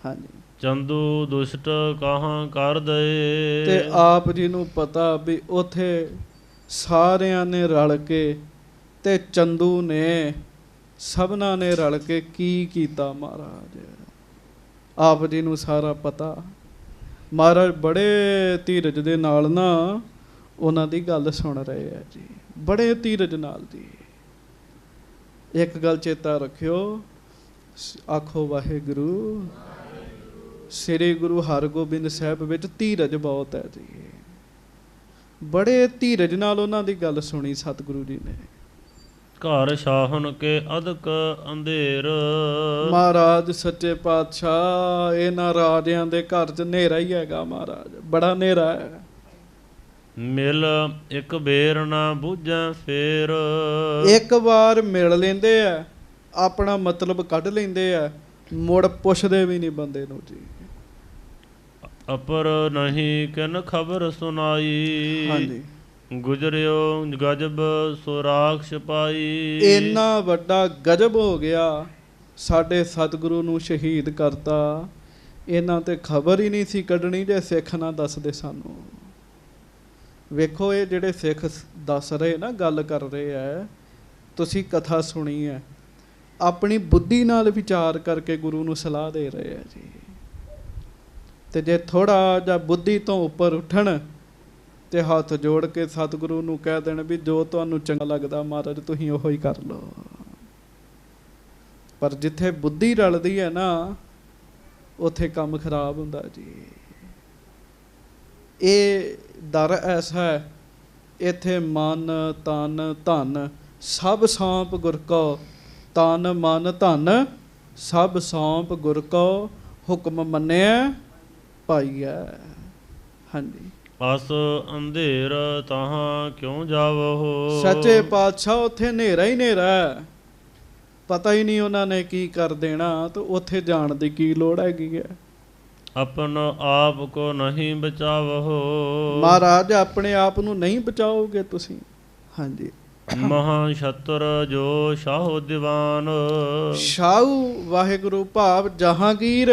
ਹਾਂਜੀ। ਚੰਦੂ ਦੁਸ਼ਟ ਕਹਾਂ ਕਰ ਦਏ। ਤੇ ਆਪ ਜੀ ਨੂੰ ਪਤਾ ਵੀ ਉੱਥੇ ਸਾਰਿਆਂ ਨੇ ਰਲ ਕੇ ਤੇ ਚੰਦੂ ਨੇ ਸਭਨਾਂ ਨੇ ਰਲ ਕੇ ਕੀ ਕੀਤਾ ਮਹਾਰਾਜ, ਆਪ ਜੀ ਨੂੰ ਸਾਰਾ ਪਤਾ। ਮਹਾਰਾਜ ਬੜੇ ਧੀਰਜ ਦੇ ਨਾਲ ਨਾ ਉਹਨਾਂ ਦੀ ਗੱਲ ਸੁਣ ਰਹੇ ਆ ਜੀ, ਬੜੇ ਧੀਰਜ ਨਾਲ ਜੀ। ਇੱਕ ਗੱਲ ਚੇਤਾ ਰੱਖਿਓ, ਆਖੋ ਵਾਹਿਗੁਰੂ। ਸ੍ਰੀ ਗੁਰੂ ਹਰਗੋਬਿੰਦ ਸਾਹਿਬ ਵਿੱਚ ਧੀਰਜ ਬਹੁਤ ਹੈ ਜੀ। ਬੜੇ ਧੀਰਜ ਨਾਲ ਉਹਨਾਂ ਦੀ ਗੱਲ ਸੁਣੀ ਸਤਿਗੁਰੂ ਜੀ ਨੇ। ਘਰ ਸ਼ਾਹਨ ਕੇ ਅਦਕ ਅੰਧੇਰ। ਮਹਾਰਾਜ ਸੱਚੇ ਪਾਤਸ਼ਾਹ ਇਹਨਾਂ ਰਾਜਿਆਂ ਦੇ ਘਰ 'ਚ ਹਨੇਰਾ ਹੀ ਹੈਗਾ ਮਹਾਰਾਜ, ਬੜਾ ਹਨੇਰਾ ਹੈ। ਮਿਲ ਇੱਕ ਬੇਰ ਨਾ ਬੁੱਝੈ ਫੇਰ। ਇੱਕ ਵਾਰ ਮਿਲ ਲੈਂਦੇ ਆ, ਆਪਣਾ ਮਤਲਬ ਕੱਢ ਲੈਂਦੇ ਆ, ਮੁੜ ਪੁੱਛਦੇ ਵੀ ਨਹੀਂ ਬੰਦੇ ਨੂੰ ਜੀ। ਅਪਰ ਨਹੀਂ ਕਿਨ ਖਬਰ ਸੁਣਾਈ। ਹਾਂਜੀ, ਗੁਜਰਿਓ ਗਜਬ ਸੁਰਾਖ ਛਪਾਈ। ਇੰਨਾ ਵੱਡਾ ਗਜਬ ਹੋ ਗਿਆ, ਸਾਡੇ ਸਤਿਗੁਰੂ ਨੂੰ ਸ਼ਹੀਦ ਕਰਤਾ, ਇਹਨਾਂ ਤੇ ਖਬਰ ਹੀ ਨਹੀਂ ਸੀ ਕੱਢਣੀ ਜੇ ਸਿੱਖ ਨਾ ਦੱਸਦੇ ਸਾਨੂੰ। ਵੇਖੋ ਇਹ ਜਿਹੜੇ ਸਿੱਖ ਦੱਸ ਰਹੇ ਨਾ, ਗੱਲ ਕਰ ਰਹੇ ਆ, ਤੁਸੀਂ ਕਥਾ ਸੁਣੀ ਹੈ, ਆਪਣੀ ਬੁੱਧੀ ਨਾਲ ਵਿਚਾਰ ਕਰਕੇ ਗੁਰੂ ਨੂੰ ਸਲਾਹ ਦੇ ਰਹੇ ਆ ਜੀ। ਤੇ ਜੇ ਥੋੜਾ ਜਿਹਾ ਬੁੱਧੀ ਤੋਂ ਉੱਪਰ ਉੱਠਣ ਤੇ ਹੱਥ ਜੋੜ ਕੇ ਸਤਿਗੁਰੂ ਨੂੰ ਕਹਿ ਦੇਣ ਵੀ ਜੋ ਤੁਹਾਨੂੰ ਚੰਗਾ ਲੱਗਦਾ ਮਹਾਰਾਜ ਤੁਸੀਂ ਉਹੋ ਹੀ ਕਰ ਲਓ। ਪਰ ਜਿੱਥੇ ਬੁੱਧੀ ਰਲਦੀ ਹੈ ਨਾ, ਉੱਥੇ ਕੰਮ ਖਰਾਬ ਹੁੰਦਾ ਜੀ। ਇਹ ਦਰ ਐਸਾ ਹੈ, ਇੱਥੇ ਮਨ ਤਨ ਧਨ ਸਭ ਸੌਂਪ ਗੁਰ ਕੋ। ਤਨ ਮਨ ਧਨ ਸਭ ਸੌਂਪ ਗੁਰ ਕੋ, ਹੁਕਮ ਮੰਨਿਆ ਪਾਈਐ। ਹਾਂਜੀ, ਅਸ ਅੰਧੇਰ ਤਾਹਾਂ ਕਿਉਂ ਜਾਵੋ। ਸੱਚੇ ਪਾਤਸ਼ਾਹ ਉੱਥੇ ਹਨੇਰਾ ਹੀ ਹਨੇਰਾ ਹੈ, ਪਤਾ ਹੀ ਨਹੀਂ ਉਹਨਾਂ ਨੇ ਕੀ ਕਰ ਦੇਣਾ, ਤੇ ਉੱਥੇ ਜਾਣ ਦੀ ਕੀ ਲੋੜ ਹੈਗੀ ਹੈ। ਆਪਨ ਆਪ ਕੋ ਨਹੀਂ ਬਚਾਵੋ। ਮਹਾਰਾਜ ਆਪਣੇ ਆਪ ਨੂੰ ਨਹੀਂ ਬਚਾਓਗੇ ਤੁਸੀਂ। ਹਾਂਜੀ, ਮਹਾ ਛਤਰ ਜੋ ਸ਼ਾਹੋ ਦੀਵਾਨ। ਸ਼ਾਹੂ ਵਾਹਿਗੁਰੂ ਭਾਵ ਜਹਾਂਗੀਰ,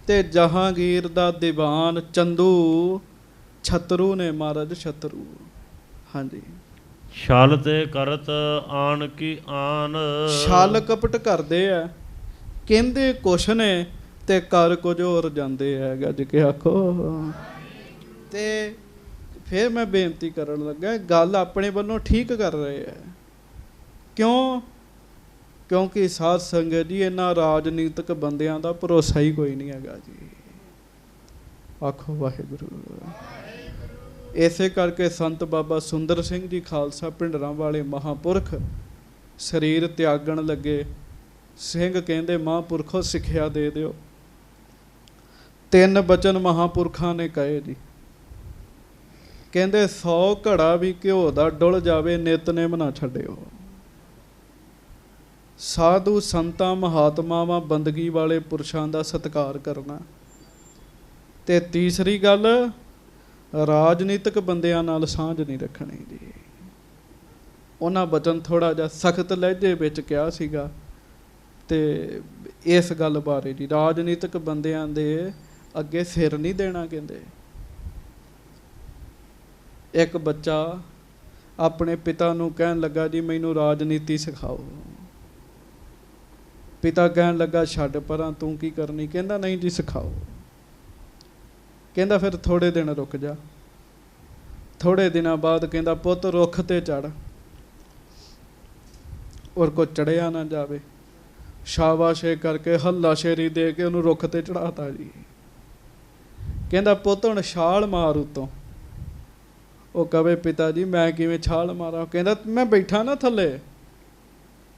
ਤੇ ਜਹਾਂਗੀਰ ਦਾ ਦੀਵਾਨ ਚੰਦੂ ਛਤਰੂ ਨੇ ਮਹਾਰਾਜ, ਛਤਰੂ। ਹਾਂਜੀ, ਛਲ ਤੇ ਕਰਤ ਆਣ ਕੀ ਆਨ। ਛਲ ਕਪਟ ਕਰਦੇ ਆ, ਕਹਿੰਦੇ ਕੁਛ ਨੇ ਤੇ ਕਰ ਕੁਝ ਹੋਰ ਜਾਂਦੇ ਆ, ਗੱਜ ਕੇ ਆਖੋ। ਤੇ ਫਿਰ ਮੈਂ ਬੇਨਤੀ ਕਰਨ ਲੱਗਾ, ਗੱਲ ਆਪਣੇ ਵੱਲੋਂ ਠੀਕ ਕਰ ਰਹੇ ਆ। ਕਿਉਂ? ਕਿਉਂਕਿ ਸਾਧ ਸੰਗਤ ਜੀ ਇਹਨਾਂ ਰਾਜਨੀਤਿਕ ਬੰਦਿਆਂ ਦਾ ਭਰੋਸਾ ਹੀ ਕੋਈ ਨਹੀਂ ਹੈਗਾ ਜੀ। ਆਖੋ ਵਾਹਿਗੁਰੂ। ਇਸੇ ਕਰਕੇ ਸੰਤ ਬਾਬਾ ਸੁੰਦਰ ਸਿੰਘ ਜੀ ਖਾਲਸਾ ਭਿੰਡਰਾਂ ਵਾਲੇ ਮਹਾਂਪੁਰਖ ਸਰੀਰ ਤਿਆਗਣ ਲੱਗੇ। ਸਿੰਘ ਕਹਿੰਦੇ ਮਹਾਂਪੁਰਖੋ ਸਿੱਖਿਆ ਦੇ ਦਿਓ। 3 ਬਚਨ ਮਹਾਂਪੁਰਖਾਂ ਨੇ ਕਹੇ ਜੀ। ਕਹਿੰਦੇ 100 ਘੜਾ ਵੀ ਘਿਓ ਦਾ ਡੁੱਲ ਜਾਵੇ, ਨਿਤਨੇਮ ਨਾ ਛੱਡਿਓ। ਸਾਧੂ ਸੰਤਾਂ ਮਹਾਤਮਾਵਾਂ ਬੰਦਗੀ ਵਾਲੇ ਪੁਰਸ਼ਾਂ ਦਾ ਸਤਿਕਾਰ ਕਰਨਾ। ਤੇ ਤੀਸਰੀ ਗੱਲ, ਰਾਜਨੀਤਿਕ ਬੰਦਿਆਂ ਨਾਲ ਸਾਂਝ ਨਹੀਂ ਰੱਖਣੀ ਜੀ। ਉਹਨਾਂ ਬਚਨ ਥੋੜਾ ਜਿਹਾ ਸਖਤ ਲਹਿਜੇ ਵਿੱਚ ਕਿਹਾ ਸੀਗਾ। ਤੇ ਇਸ ਗੱਲ ਬਾਰੇ ਜੀ, ਰਾਜਨੀਤਿਕ ਬੰਦਿਆਂ ਦੇ ਅੱਗੇ ਸਿਰ ਨਹੀਂ ਦੇਣਾ। ਕਹਿੰਦੇ ਇੱਕ ਬੱਚਾ ਆਪਣੇ ਪਿਤਾ ਨੂੰ ਕਹਿਣ ਲੱਗਾ ਜੀ ਮੈਨੂੰ ਰਾਜਨੀਤੀ ਸਿਖਾਓ। ਪਿਤਾ ਕਹਿਣ ਲੱਗਾ ਛੱਡ ਪਰਾਂ, ਤੂੰ ਕੀ ਕਰਨੀ। ਕਹਿੰਦਾ ਨਹੀਂ ਜੀ ਸਿਖਾਓ। ਕਹਿੰਦਾ ਫਿਰ ਥੋੜੇ ਦਿਨ ਰੁਕ ਜਾ। ਥੋੜੇ ਦਿਨਾਂ ਬਾਅਦ ਕਹਿੰਦਾ ਪੁੱਤ ਰੁੱਖ ਤੇ ਚੜ੍ਹ। ਔਰ ਕੋ ਚੜਿਆ ਨਾ ਜਾਵੇ, ਸ਼ਾਬਾਸ਼ੇ ਕਰਕੇ ਹੱਲਾਸ਼ੇਰੀ ਦੇ ਕੇ ਉਹਨੂੰ ਰੁੱਖ ਤੇ ਚੜਾਤਾ ਜੀ। ਕਹਿੰਦਾ ਪੁੱਤ ਹੁਣ ਛਾਲ ਮਾਰ ਉੱਤੋਂ। ਉਹ ਕਵੇ ਪਿਤਾ ਜੀ ਮੈਂ ਕਿਵੇਂ ਛਾਲ ਮਾਰਾਂ। ਕਹਿੰਦਾ ਮੈਂ ਬੈਠਾ ਨਾ ਥੱਲੇ,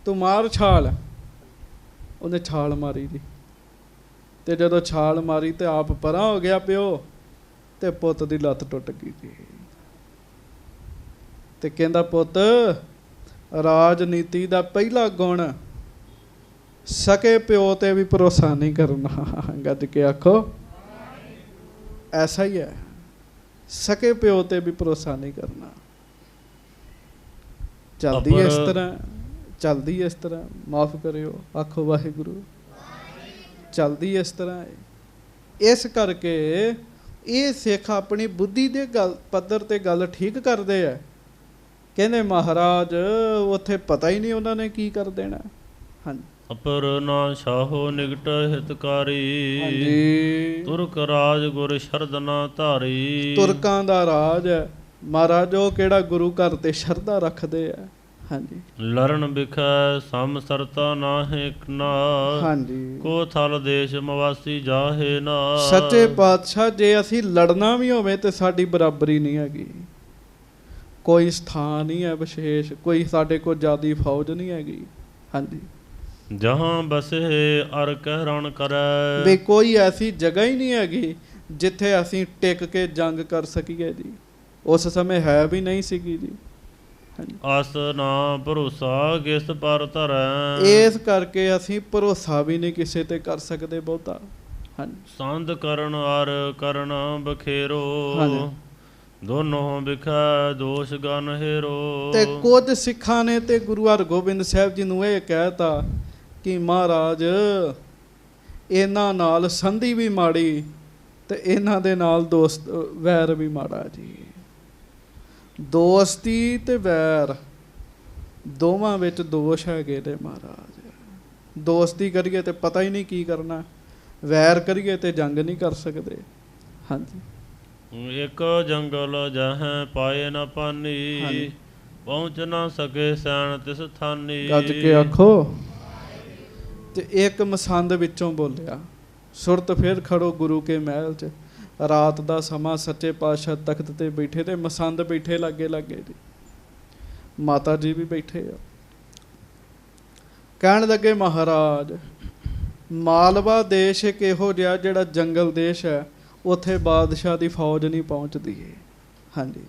ਤੂੰ ਮਾਰ ਛਾਲ। ਉਹਨੇ ਛਾਲ ਮਾਰੀ ਜੀ। ਤੇ ਜਦੋਂ ਛਾਲ ਮਾਰੀ ਤੇ ਆਪ ਪਰਾਂ ਹੋ ਗਿਆ ਪਿਓ, ਤੇ ਪੁੱਤ ਦੀ ਲੱਤ ਟੁੱਟ ਗਈ ਜੀ। ਤੇ ਕਹਿੰਦਾ ਪੁੱਤ ਰਾਜਨੀਤੀ ਦਾ ਪਹਿਲਾ ਗੁਣ ਸਕੇ ਪਿਓ ਤੇ ਵੀ ਭਰੋਸਾ ਨਹੀਂ ਕਰਨਾ। ਗੱਜ ਕੇ ਆਖੋ ਐਸਾ ਹੀ ਹੈ, ਸਕੇ ਪਿਓ ਤੇ ਵੀ ਭਰੋਸਾ ਨਹੀਂ ਕਰਨਾ। ਚੱਲਦੀ ਇਸ ਤਰ੍ਹਾਂ, ਚੱਲਦੀ ਇਸ ਤਰ੍ਹਾਂ, ਮਾਫ ਕਰਿਓ ਆਖੋ ਵਾਹਿਗੁਰੂ। ਚੱਲਦੀ ਇਸ ਤਰ੍ਹਾਂ ਹੈ। ਇਸ ਕਰਕੇ ਇਹ ਸਿੱਖ ਆਪਣੀ ਬੁੱਧੀ ਦੇ ਗੱਲ ਪੱਧਰ ਤੇ ਗੱਲ ਠੀਕ ਕਰਦੇ ਆ। ਕਹਿੰਦੇ ਮਹਾਰਾਜ ਉੱਥੇ ਪਤਾ ਹੀ ਨਹੀਂ ਉਹਨਾਂ ਨੇ ਕੀ ਕਰ ਦੇਣਾ। ਹਾਂਜੀ, ਅਪਰ ਨਾ ਸ਼ਾਹੋ ਨਿਕਟ ਹਿਤਕਾਰੀ। ਹਾਂਜੀ, ਤੁਰਕ ਰਾਜ ਗੁਰ ਸ਼ਰਦ ਨਾ ਧਾਰੀ। ਤੁਰਕਾਂ ਦਾ ਰਾਜ ਹੈ ਮਹਾਰਾਜ, ਉਹ ਕਿਹੜਾ ਗੁਰੂ ਘਰ ਤੇ ਸ਼ਰਧਾ ਰੱਖਦੇ ਆ। ਹਾਂਜੀ, ਲਰਨ ਬਿਖੈ ਸਮ ਸਰਤਾ ਨਾਹਿ ਨਾ। ਹਾਂਜੀ, ਕੋ ਥਲ ਦੇਸ਼ ਮਵਾਸੀ ਜਾਹੇ ਨਾ। ਸੱਚੇ ਪਾਤਸ਼ਾਹ ਜੇ ਅਸੀਂ ਲੜਨਾ ਵੀ ਹੋਵੇ ਤੇ ਸਾਡੀ ਬਰਾਬਰੀ ਨਹੀਂ ਹੈਗੀ। ਕੋਈ ਸਥਾਨ ਨਹੀਂ ਹੈ ਵਿਸ਼ੇਸ਼, ਕੋਈ ਸਾਡੇ ਕੋਲ ਜ਼ਿਆਦੀ ਫੌਜ ਨਹੀਂ ਹੈਗੀ। ਹਾਂਜੀ, ਜਹਾਂ ਬਸੇ ਅਰ ਕਹਿ ਰਣ ਕਰੈ। ਵੀ ਕੋਈ ਐਸੀ ਜਗ੍ਹਾ ਹੀ ਨਹੀਂ ਹੈਗੀ ਜਿੱਥੇ ਅਸੀਂ ਟਿਕ ਕੇ ਜੰਗ ਕਰ ਸਕੀਏ ਜੀ। ਉਸ ਸਮੇਂ ਹੈ ਵੀ ਨਹੀਂ ਸੀਗੀ ਜੀ। ਹਾਂਜੀ, ਆਸ ਨਾ ਭਰੋਸਾ ਕਿਸ ਪਰ ਧਰੈ। ਇਸ ਕਰਕੇ ਅਸੀਂ ਭਰੋਸਾ ਵੀ ਨਹੀਂ ਕਿਸੇ ਤੇ ਕਰ ਸਕਦੇ ਬਹੁਤਾ। ਹਾਂਜੀ, ਸੰਧ ਕਰਨ ਅਰ ਕਰਨ ਬਖੇਰੋ। ਹਾਂਜੀ, ਦੋਨੋਂ ਵਿਖੈ ਦੋਸ਼ ਗਨ ਹੇਰੋ। ਤੇ ਕੁਝ ਸਿੱਖਾਂ ਨੇ ਤੇ ਗੁਰੂ ਹਰਗੋਬਿੰਦ ਸਾਹਿਬ ਜੀ ਨੂੰ ਇਹ ਕਹਿਤਾ ਕਿ ਮਹਾਰਾਜ ਇਹਨਾਂ ਨਾਲ ਸੰਧੀ ਵੀ ਮਾੜੀ ਤੇ ਇਹਨਾਂ ਦੇ ਨਾਲ ਦੋਸਤ ਵੈਰ ਵੀ ਮਾੜਾ ਜੀ। ਦੋਸਤੀ ਤੇ ਵੈਰ ਦੋਵਾਂ ਵਿੱਚ ਦੋਸ਼ ਹੈਗੇ ਨੇ ਮਹਾਰਾਜ। ਦੋਸਤੀ ਕਰੀਏ ਤੇ ਪਤਾ ਹੀ ਨਹੀਂ ਕੀ ਕਰਨਾ, ਵੈਰ ਕਰੀਏ ਤੇ ਜੰਗ ਨਹੀਂ ਕਰ ਸਕਦੇ। ਹਾਂਜੀ, ਇੱਕ ਜੰਗਲ ਜਹਾਂ ਪਾਏ ਨਾ ਪਾਨੀ। ਪਹੁੰਚ ਨਾ ਸਕੇ ਸੈਣ ਤਿਸ ਥਾਨੀ। ਗੱਜ ਕੇ ਆਖੋ। ਤੇ ਇੱਕ ਮਸੰਦ ਵਿੱਚੋਂ ਬੋਲਿਆ, ਸੁਰਤ ਫਿਰ ਖੜੋ ਗੁਰੂ ਕੇ ਮਹਿਲ 'ਚ। ਰਾਤ ਦਾ ਸਮਾਂ, ਸੱਚੇ ਪਾਤਸ਼ਾਹ ਤਖਤ ਤੇ ਬੈਠੇ ਤੇ ਮਸੰਦ ਬੈਠੇ ਲਾਗੇ ਲਾਗੇ ਜੀ, ਮਾਤਾ ਜੀ ਵੀ ਬੈਠੇ ਆ। ਕਹਿਣ ਲੱਗੇ ਮਹਾਰਾਜ, ਮਾਲਵਾ ਦੇਸ਼ ਇੱਕ ਇਹੋ ਜਿਹਾ ਜਿਹੜਾ ਜੰਗਲ ਦੇਸ਼ ਹੈ, ਉੱਥੇ ਬਾਦਸ਼ਾਹ ਦੀ ਫੌਜ ਨਹੀਂ ਪਹੁੰਚਦੀ ਹੈ। ਹਾਂਜੀ,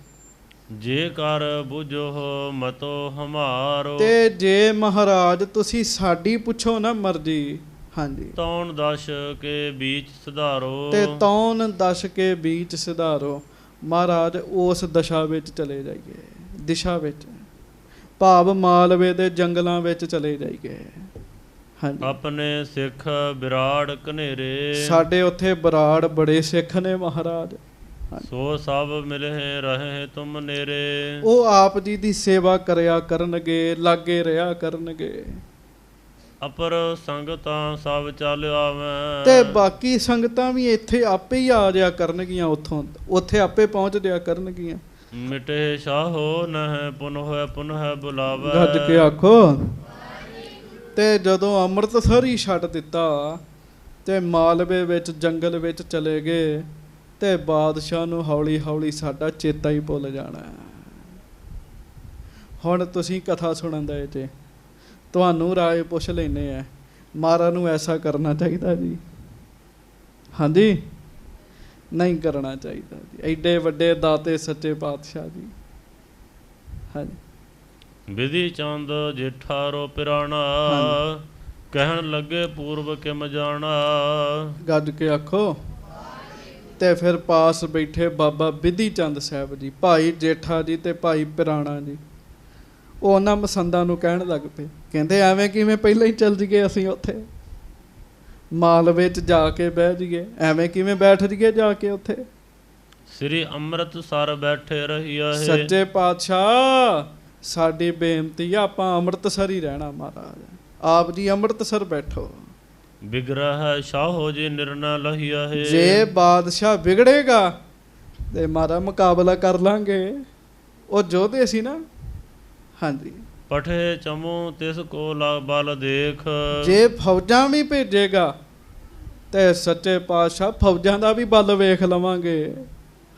ਜੇ ਕਰ ਬੁਝੋ ਮਤੋ ਹਮਾਰੋ। ਤੇ ਜੇ ਮਹਾਰਾਜ ਤੁਸੀਂ ਸਾਡੀ ਪੁੱਛੋ ਨਾ ਮਰਜ਼ੀ, ਹਾਂਜੀ, ਤੌਣ ਦਸ਼ ਕੇ ਬੀਚ ਸੁਧਾਰੋ। ਤੇ ਤੌਣ ਦਸ਼ ਕੇ ਬੀਚ ਸੁਧਾਰੋ। ਮਹਾਰਾਜ ਉਸ ਦਸ਼ਾ ਵਿੱਚ ਚਲੇ ਜਾਈਏ, ਦਿਸ਼ਾ ਵਿੱਚ, ਭਾਵ ਮਾਲਵੇ ਦੇ ਜੰਗਲਾਂ ਵਿੱਚ ਚਲੇ ਜਾਈਏ। ਹਾਂਜੀ, ਆਪਣੇ ਸਿੱਖ ਵਿਰਾੜ ਘਨੇਰੇ। ਸਾਡੇ ਉੱਥੇ ਬਰਾੜ ਬੜੇ ਸਿੱਖ ਨੇ ਮਹਾਰਾਜ। ਸੋ ਸਭ ਮਿਲੇ ਰਹੇ ਤੁਮ ਨੇਰੇ। ਉਹ ਆਪ ਜੀ ਦੀ ਸੇਵਾ ਕਰਿਆ ਕਰਨਗੇ, ਲਾਗੇ ਰਿਹਾ ਕਰਨਗੇ। ਅਪਰ ਸੰਗਤਾਂ ਸਭ ਚੱਲ ਆਵੈ। ਤੇ ਬਾਕੀ ਸੰਗਤਾਂ ਵੀ ਇੱਥੇ ਆਪੇ ਹੀ ਆ ਜਾਇਆ ਕਰਨਗੀਆਂ, ਉੱਥੇ ਆਪੇ ਪਹੁੰਚ ਜਾਇਆ ਕਰਨਗੀਆਂ। ਮਿਟੇ ਸ਼ਾਹੋ ਨਹਿ ਪੁਨਹ ਪੁਨਹ ਬੁਲਾਵੈ। ਗੱਜ ਕੇ ਆਖੋ। ਤੇ ਜਦੋਂ ਅੰਮ੍ਰਿਤਸਰ ਹੀ ਛੱਡ ਦਿੱਤਾ ਤੇ ਮਾਲਵੇ ਵਿੱਚ ਜੰਗਲ ਵਿੱਚ ਚਲੇ ਗਏ ਤੇ ਬਾਦਸ਼ਾਹ ਨੂੰ ਹੌਲੀ ਹੌਲੀ ਸਾਡਾ ਚੇਤਾ ਹੀ ਭੁੱਲ ਜਾਣਾ। ਹੁਣ ਤੁਸੀਂ ਕਥਾ ਸੁਣਨ ਦੇ ਜੇ ਤੁਹਾਨੂੰ ਰਾਏ ਪੁੱਛ ਲੈਨੇ ਆ, ਮਹਾਰਾਜ ਨੂੰ ਐਸਾ ਕਰਨਾ ਚਾਹੀਦਾ ਜੀ? ਹਾਂਜੀ, ਨਹੀਂ ਕਰਨਾ ਚਾਹੀਦਾ ਜੀ। ਐਡੇ ਵੱਡੇ ਦਾਤੇ ਸੱਚੇ ਪਾਤਸ਼ਾਹ ਜੀ। ਹਾਂਜੀ, ਵਿਧੀ ਚੰਦ ਜੇਠਾਰੋ ਪਿਰਾਣਾ। ਕਹਿਣ ਲੱਗੇ ਪੂਰਬ ਕਿਮ ਜਾਣਾ। ਗੱਜ ਕੇ ਆਖੋ। ਤੇ ਫਿਰ ਪਾਸ ਬੈਠੇ ਬਾਬਾ ਵਿਧੀ ਚੰਦ ਸਾਹਿਬ ਜੀ, ਭਾਈ ਜੇਠਾ ਜੀ ਤੇ ਭਾਈ ਪਿਰਾਣਾ ਜੀ। ਉਹ ਉਹਨਾਂ ਮਸੰਦਾਂ ਨੂੰ ਕਹਿਣ ਲੱਗ ਪਏ, ਕਹਿੰਦੇ ਐਵੇਂ ਕਿਵੇਂ ਪਹਿਲਾਂ ਹੀ ਚੱਲ ਜੀਏ ਅਸੀਂ ਉੱਥੇ ਮਾਲਵੇ 'ਚ ਜਾ ਕੇ ਬਹਿ ਜੀਏ, ਐਵੇਂ ਕਿਵੇਂ ਬੈਠ ਜੀਏ ਜਾ ਕੇ ਉੱਥੇ। ਸ੍ਰੀ ਅੰਮ੍ਰਿਤਸਰ ਬੈਠੇ ਰਹੀਆ ਹੈ। ਸੱਚੇ ਪਾਤਸ਼ਾਹ ਸਾਡੀ ਬੇਨਤੀ ਆ, ਆਪਾਂ ਅੰਮ੍ਰਿਤਸਰ ਹੀ ਰਹਿਣਾ ਮਹਾਰਾਜ, ਆਪ ਜੀ ਅੰਮ੍ਰਿਤਸਰ ਬੈਠੋ। ਬਿਗਰਹ ਸ਼ਾਹੋ ਜੀ ਨਿਰਣਾ ਲਹੀਆ ਹੈ। ਜੇ ਬਾਦਸ਼ਾਹ ਵਿਗੜੇਗਾ ਤੇ ਮਾਰਾ ਮੁਕਾਬਲਾ ਕਰ ਲਾਂਗੇ, ਉਹ ਯੋਧੇ ਸੀ ਨਾ। ਹਾਂਜੀ, ਪਠੇ ਚਮੂ ਤਿਸ ਕੋ ਬਲ ਦੇਖ। ਜੇ ਫੌਜਾਂ ਵੀ ਭੇਜੇਗਾ ਤੇ ਸੱਚੇ ਪਾਤਸ਼ਾਹ ਫੌਜਾਂ ਦਾ ਵੀ ਬਲ ਵੇਖ ਲਵਾਂਗੇ।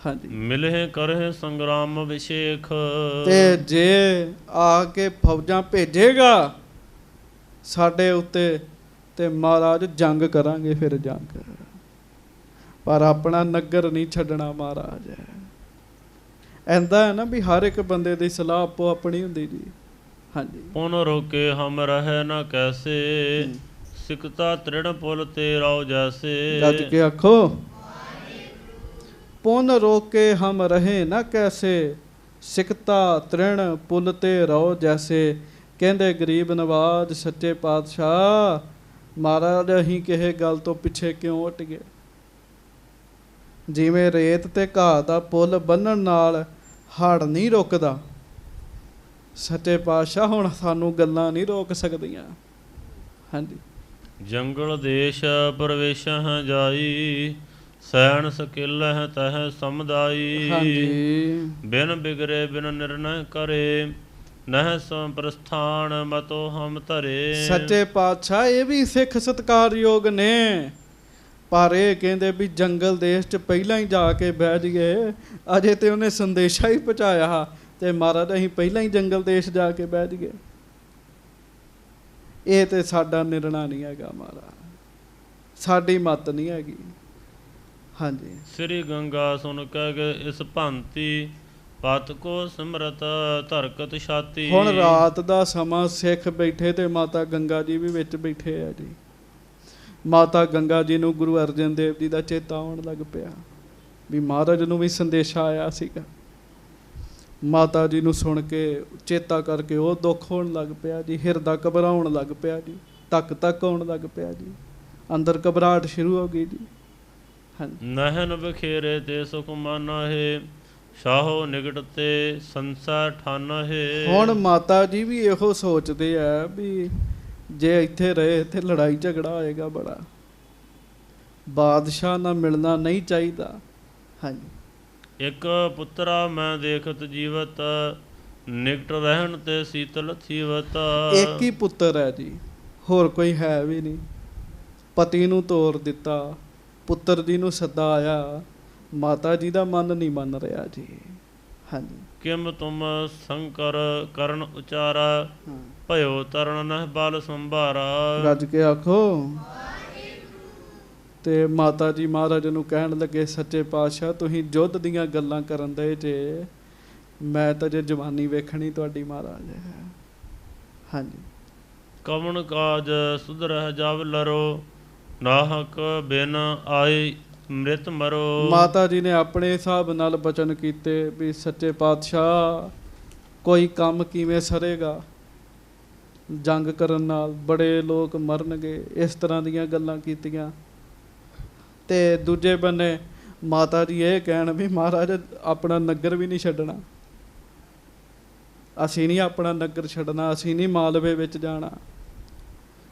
ਹਾਂਜੀ, ਮਿਲੇ ਕਰੇ ਸੰਗਰਾਮ ਵਿਸ਼ੇਖ। ਤੇ ਜੇ ਆ ਕੇ ਫੌਜਾਂ ਭੇਜੇਗਾ ਸਾਡੇ ਉੱਤੇ ਤੇ ਮਹਾਰਾਜ ਜੰਗ ਕਰਾਂਗੇ, ਫਿਰ ਜੰਗ, ਪਰ ਆਪਣਾ ਨਗਰ ਨਹੀਂ ਛੱਡਣਾ ਮਹਾਰਾਜ। ਐਂਦਾ ਹੈ ਨਾ ਵੀ ਹਰ ਇੱਕ ਬੰਦੇ ਦੀ ਸਲਾਹ ਆਪੋ ਆਪਣੀ ਹੁੰਦੀ ਜੀ। ਹਾਂਜੀ, ਪੁਨ ਰੋਕੇ ਹਮ ਰਹਿ ਨਾ ਕੈਸੇ। ਸਿਕਤਾ ਤ੍ਰਿਣ ਪੁਲ ਤੇ ਰਾਉ ਜੈਸੇ। ਗੱਜ ਕੇ ਆਖੋ। ਪੁਨ ਰੋਕੇ ਹਮ ਰਹੇ ਨਾ ਕੈਸੇ। ਸਿਕਤਾ ਤ੍ਰਿਣ ਪੁਲ ਤੇ ਰਾਉ ਜੈਸੇ। ਕਹਿੰਦੇ ਗਰੀਬ ਨਵਾਜ ਸੱਚੇ ਪਾਤਸ਼ਾਹ ਮਹਾਰਾਜ, ਅਸੀਂ ਕਿਸੇ ਗੱਲ ਤੋਂ ਪਿੱਛੇ ਕਿਉਂ ਹਟ ਗਏ? ਜਿਵੇਂ ਰੇਤ ਤੇ ਘਾਹ ਦਾ ਪੁੱਲ ਬੰਨਣ ਨਾਲ ਹੜ੍ਹ ਨਹੀਂ ਰੁਕਦਾ, ਸੱਚੇ ਪਾਤਸ਼ਾਹ ਹੁਣ ਸਾਨੂੰ ਗੱਲਾਂ ਨਹੀਂ ਰੋਕ ਸਕਦੀਆਂ। ਹਾਂਜੀ, ਜੰਗਲ ਦੇਸ਼ ਪ੍ਰਵੇਸ਼ਹ ਜਾਈ। ਸੈਣ ਸਕਿਲਹਿ ਤਹ ਸਮਦਾਈ। ਹਾਂਜੀ, ਬਿਨ ਬਿਗਰੇ ਬਿਨ ਨਿਰਣੈ ਕਰੇ। ਨਹਿ ਸੰਪ੍ਰਸਥਾਨ ਮਤੋ ਹਮ ਧਰੇ। ਸੱਚੇ ਪਾਤਸ਼ਾਹ ਇਹ ਵੀ ਸਿੱਖ ਸਤਿਕਾਰਯੋਗ ਨੇ, ਪਰ ਇਹ ਕਹਿੰਦੇ ਵੀ ਜੰਗਲ ਦੇਸ਼ 'ਚ ਪਹਿਲਾਂ ਹੀ ਜਾ ਕੇ ਬਹਿ ਜਾਈਏ। ਅਜੇ ਤੇ ਉਹਨੇ ਸੰਦੇਸ਼ਾ ਹੀ ਪਹੁੰਚਾਇਆ ਤੇ ਮਹਾਰਾਜ ਅਸੀਂ ਪਹਿਲਾਂ ਹੀ ਜੰਗਲ ਦੇਸ਼ ਜਾ ਕੇ ਬੈਠ ਗਏ। ਇਹ ਤੇ ਸਾਡਾ ਨਿਰਣਾ ਨਹੀਂ ਹੈਗਾ ਮਹਾਰਾਜ, ਸਾਡੀ ਮੱਤ ਨਹੀਂ ਹੈਗੀ। ਹਾਂਜੀ। ਸ੍ਰੀ ਗੰਗਾ ਸੁਣ ਕਹਿ ਗਏ ਇਸ ਭਾਂਤੀ ਪਤ ਕੋ ਸਿਮਰਤ ਧਰਕਤ ਛਾਤੀ। ਹੁਣ ਰਾਤ ਦਾ ਸਮਾਂ ਸਿੱਖ ਬੈਠੇ ਤੇ ਮਾਤਾ ਗੰਗਾ ਜੀ ਵੀ ਵਿੱਚ ਬੈਠੇ ਆ ਜੀ। ਮਾਤਾ ਗੰਗਾ ਜੀ ਨੂੰ ਗੁਰੂ ਅਰਜਨ ਦੇਵ ਜੀ ਦਾ ਚੇਤਾ ਆਉਣ ਲੱਗ ਪਿਆ ਵੀ ਮਹਾਰਾਜ ਨੂੰ ਵੀ ਸੰਦੇਸ਼ਾ ਆਇਆ ਸੀਗਾ। ਮਾਤਾ ਜੀ ਨੂੰ ਸੁਣ ਕੇ ਚੇਤਾ ਕਰਕੇ ਉਹ ਦੁੱਖ ਹੋਣ ਲੱਗ ਪਿਆ ਜੀ, ਹਿਰਦਾ ਘਬਰਾਉਣ ਲੱਗ ਪਿਆ ਜੀ, ਧੱਕ ਧੱਕ ਹੋਣ ਲੱਗ ਪਿਆ ਜੀ, ਅੰਦਰ ਘਬਰਾਹਟ ਸ਼ੁਰੂ ਹੋ ਗਈ ਜੀ। ਹਾਂਜੀ। ਨਹਿਨ ਬਖੇਰੇ ਤੇ ਸੁਖ ਮਾਨਾ ਹੈ ਸ਼ਾਹੋ ਨਿਕਟ ਤੇ ਸੰਸਾ ਠਾਨਾ ਹੈ। ਹੁਣ ਮਾਤਾ ਜੀ ਵੀ ਇਹੋ ਸੋਚਦੇ ਆ ਵੀ ਜੇ ਇੱਥੇ ਰਹੇ ਇੱਥੇ ਲੜਾਈ ਝਗੜਾ ਹੋਏਗਾ ਬੜਾ, ਬਾਦਸ਼ਾਹ ਨਾਲ ਮਿਲਣਾ ਨਹੀਂ ਚਾਹੀਦਾ। ਹਾਂਜੀ। ਇੱਕ ਪੁੱਤਰਾ ਮੈਂ ਦੇਖਤ ਜੀਵਤ ਨਿਕਟ ਰਹਿਣ ਤੇ ਸੀਤਲ ਥੀਵਤ। ਇੱਕ ਹੀ ਪੁੱਤਰ ਹੈ ਜੀ, ਹੋਰ ਕੋਈ ਹੈ ਵੀ ਨਹੀਂ। ਪਤੀ ਨੂੰ ਤੋਰ ਦਿੱਤਾ, ਪੁੱਤਰ ਜੀ ਨੂੰ ਸੱਦਾ ਆਇਆ, ਮਾਤਾ ਜੀ ਦਾ ਮਨ ਨਹੀਂ ਮੰਨ ਰਿਹਾ ਜੀ। ਹਾਂਜੀ। ਕਿਮ ਤੁਮ ਸੰਕਰ ਕਰਨ ਉਚਾਰਾ ਭਇਓ ਤਰਨ ਨਹਿ ਬਲ ਸੰਭਾਰਾ। ਰੱਜ ਕੇ ਆਖੋ। ਤੇ ਮਾਤਾ ਜੀ ਮਹਾਰਾਜ ਨੂੰ ਕਹਿਣ ਲੱਗੇ ਸੱਚੇ ਪਾਤਸ਼ਾਹ ਤੁਸੀਂ ਯੁੱਧ ਦੀਆਂ ਗੱਲਾਂ ਕਰਨ ਦੇ ਜੇ, ਮੈਂ ਤਾਂ ਜੇ ਜਵਾਨੀ ਵੇਖਣੀ ਤੁਹਾਡੀ ਮਹਾਰਾਜ। ਹਾਂਜੀ। ਕਵਣ ਕਾਜ ਸੁਧਰਹਿ ਜਬ ਲਰੋ ਨਾਹਕ ਬਿਨ ਆਈ ਮ੍ਰਿਤ ਮਰੋ। ਮਾਤਾ ਜੀ ਨੇ ਆਪਣੇ ਹਿਸਾਬ ਨਾਲ ਬਚਨ ਕੀਤੇ ਵੀ ਸੱਚੇ ਪਾਤਸ਼ਾਹ ਕੋਈ ਕੰਮ ਕਿਵੇਂ ਸਰੇਗਾ, ਜੰਗ ਕਰਨ ਨਾਲ ਬੜੇ ਲੋਕ ਮਰਨਗੇ, ਇਸ ਤਰ੍ਹਾਂ ਦੀਆਂ ਗੱਲਾਂ ਕੀਤੀਆਂ। ਤੇ ਦੂਜੇ ਬੰਨੇ ਮਾਤਾ ਜੀ ਇਹ ਕਹਿਣ ਵੀ ਮਹਾਰਾਜ ਆਪਣਾ ਨਗਰ ਵੀ ਨਹੀਂ ਛੱਡਣਾ, ਅਸੀਂ ਨਹੀਂ ਆਪਣਾ ਨਗਰ ਛੱਡਣਾ, ਅਸੀਂ ਨਹੀਂ ਮਾਲਵੇ ਵਿੱਚ ਜਾਣਾ।